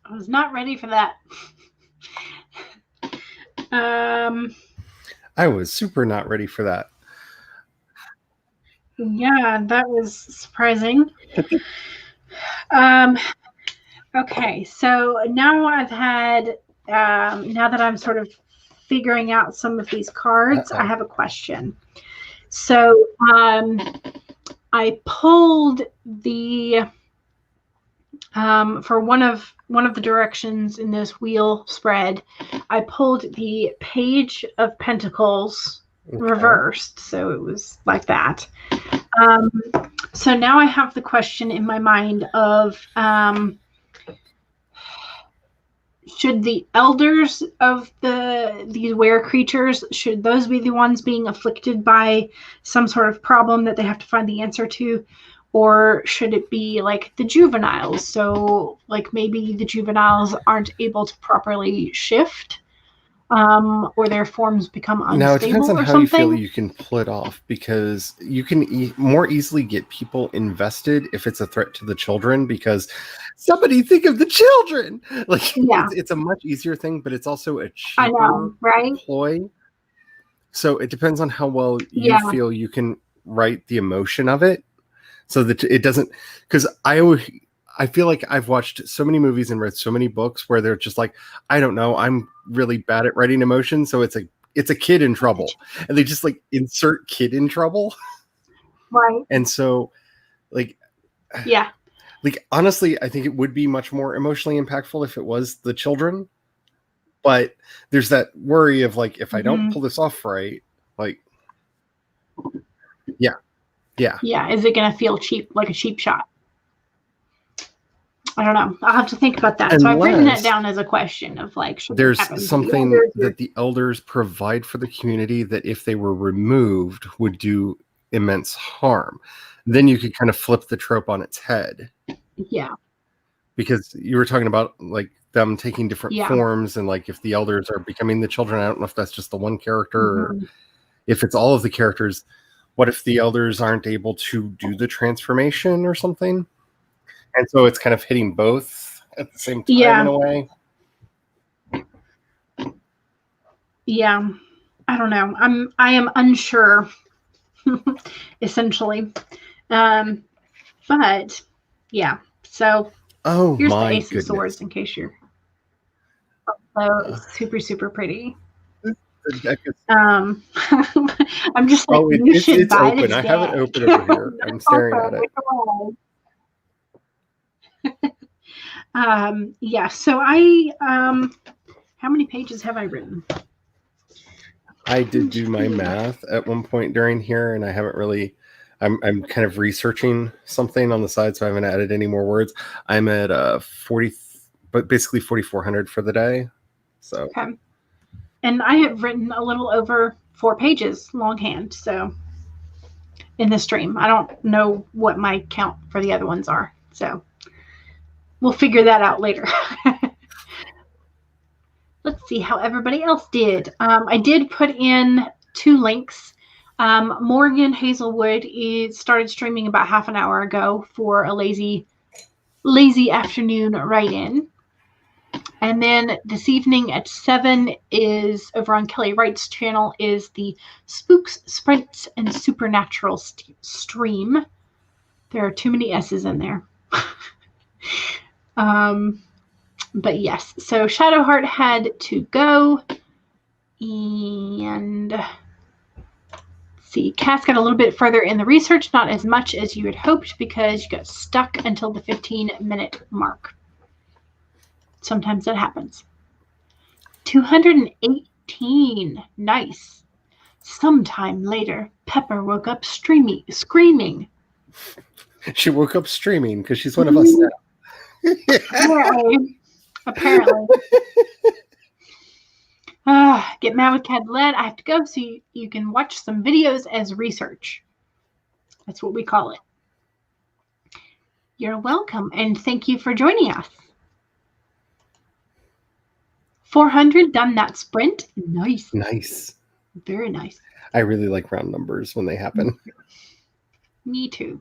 I was not ready for that. I was super not ready for that. Yeah, that was surprising. Okay, so now I've had, now that I'm sort of figuring out some of these cards, I have a question. So I pulled the, for one of the directions in this wheel spread, I pulled the Page of Pentacles reversed, so it was like that. So now I have the question in my mind of, should the elders of these were creatures, should those be the ones being afflicted by some sort of problem that they have to find the answer to? Or should it be like the juveniles? So like maybe the juveniles aren't able to properly shift, or their forms become unstable. Now it depends on or how something. you feel you can pull it off, because you can more easily get people invested if it's a threat to the children, because somebody think of the children. Like, Yeah. it's a much easier thing, but it's also a cheaper ploy. So it depends on how well you feel you can write the emotion of it, so that it doesn't, because I feel like I've watched so many movies and read so many books where they're just like, I don't know, I'm really bad at writing emotion, so it's a kid in trouble, and they just like insert kid in trouble. Right. And so like honestly, I think it would be much more emotionally impactful if it was the children. But there's that worry of like, if I don't pull this off right, like, yeah. Is it going to feel cheap, like a cheap shot? I don't know. I'll have to think about that. So I've written it down as a question of like, should there's something that the elders provide for the community that if they were removed would do immense harm. Then you could kind of flip the trope on its head. Yeah. Because you were talking about like them taking different forms, and like if the elders are becoming the children, I don't know if that's just the one character or if it's all of the characters. What if the elders aren't able to do the transformation or something? And so it's kind of hitting both at the same time in a way. Yeah. I don't know. I am unsure, essentially. But yeah. So here's the Ace of Swords in case you're super, super pretty. I'm just like, you should buy open. I have it open over here. I'm staring at it. Yeah, so I how many pages have I written? I did do my math at one point during here, and I haven't really. I'm kind of researching something on the side, so I haven't added any more words. I'm at 40, but basically 4,400 for the day. So okay. And I have written a little over 4 pages longhand, so in the stream. I don't know what my count for the other ones are, so we'll figure that out later. Let's see how everybody else did. I did put in 2 links. Morgan Hazelwood started streaming about half an hour ago for a lazy afternoon write-in. And then this evening at 7 is over on Kelly Wright's channel is the Spooks, Sprints, and Supernatural stream. There are too many S's in there. But yes, so Shadowheart had to go, and see, Cass got a little bit further in the research, not as much as you had hoped because you got stuck until the 15-minute mark. Sometimes that happens. 218, nice. Sometime later, Pepper woke up screaming. She woke up streaming because she's one of us now. Apparently. Get mad with Cat Led. I have to go so you can watch some videos as research. That's what we call it. You're welcome, and thank you for joining us. 400 done that sprint. Nice. Very nice. I really like round numbers when they happen. Me too.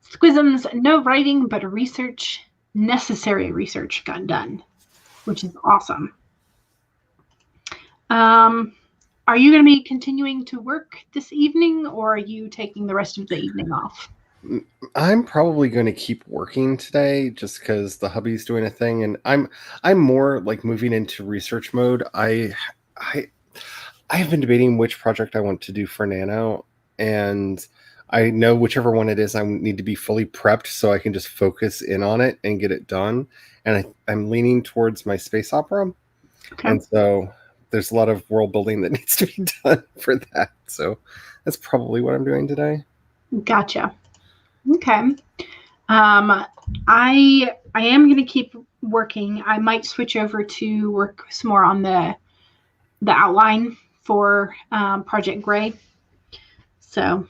Squisms, no writing but research. necessary research got done, which is awesome. Are you going to be continuing to work this evening, or are you taking the rest of the evening off? I'm probably going to keep working today just because the hubby's doing a thing, and I'm more like moving into research mode. I have been debating which project I want to do for Nano, and I know whichever one it is, I need to be fully prepped so I can just focus in on it and get it done. And I'm leaning towards my space opera, and so there's a lot of world building that needs to be done for that. So that's probably what I'm doing today. Gotcha. Okay. I am going to keep working. I might switch over to work some more on the outline for Project Gray. So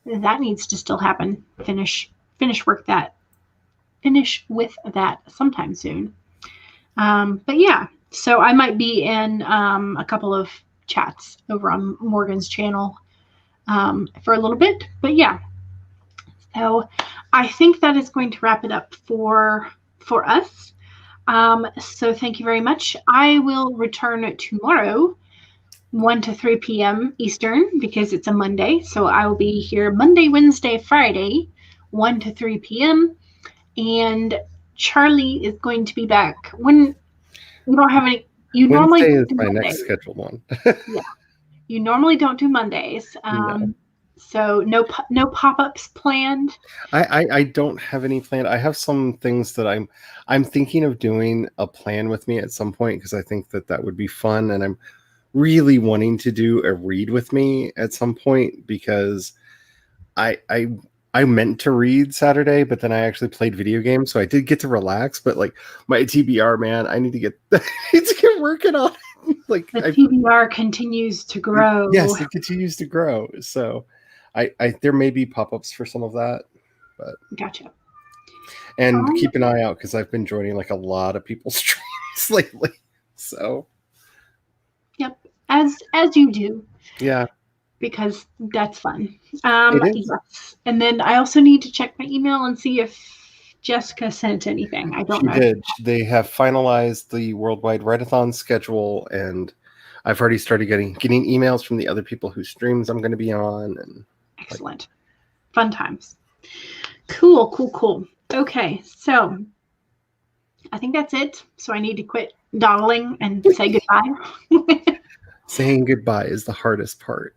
that needs to still happen. Finish with that sometime soon. But yeah, so I might be in a couple of chats over on Morgan's channel for a little bit. But yeah, so I think that is going to wrap it up for us. So thank you very much. I will return tomorrow, 1 to 3 p.m. Eastern, because it's a Monday. So I will be here Monday, Wednesday, Friday, 1 to 3 p.m. And Charlie is going to be back when you don't have any. You Wednesday normally is do my Mondays. next scheduled one. Yeah, you normally don't do Mondays. No. So no pop-ups planned. I don't have any planned. I have some things that I'm thinking of doing a plan with me at some point because I think that would be fun, and I'm really wanting to do a read with me at some point because I meant to read Saturday, but then I actually played video games, so I did get to relax. But like my TBR, man, I need to get working on it. Like the TBR continues to grow. Yes, it continues to grow. So I there may be pop-ups for some of that, but gotcha. And keep an eye out because I've been joining like a lot of people's streams lately. So yep, as you do. Yeah. Because that's fun. Yes. And then I also need to check my email and see if Jessica sent anything. I don't know. She did. They have finalized the Worldwide Write-a-thon schedule, and I've already started getting emails from the other people whose streams I'm going to be on. And excellent. Fun times. Cool. Okay, so I think that's it. So I need to quit dawdling and say goodbye. Saying goodbye is the hardest part.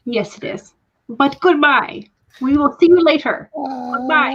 Yes, it is. But goodbye. We will see you later. Goodbye.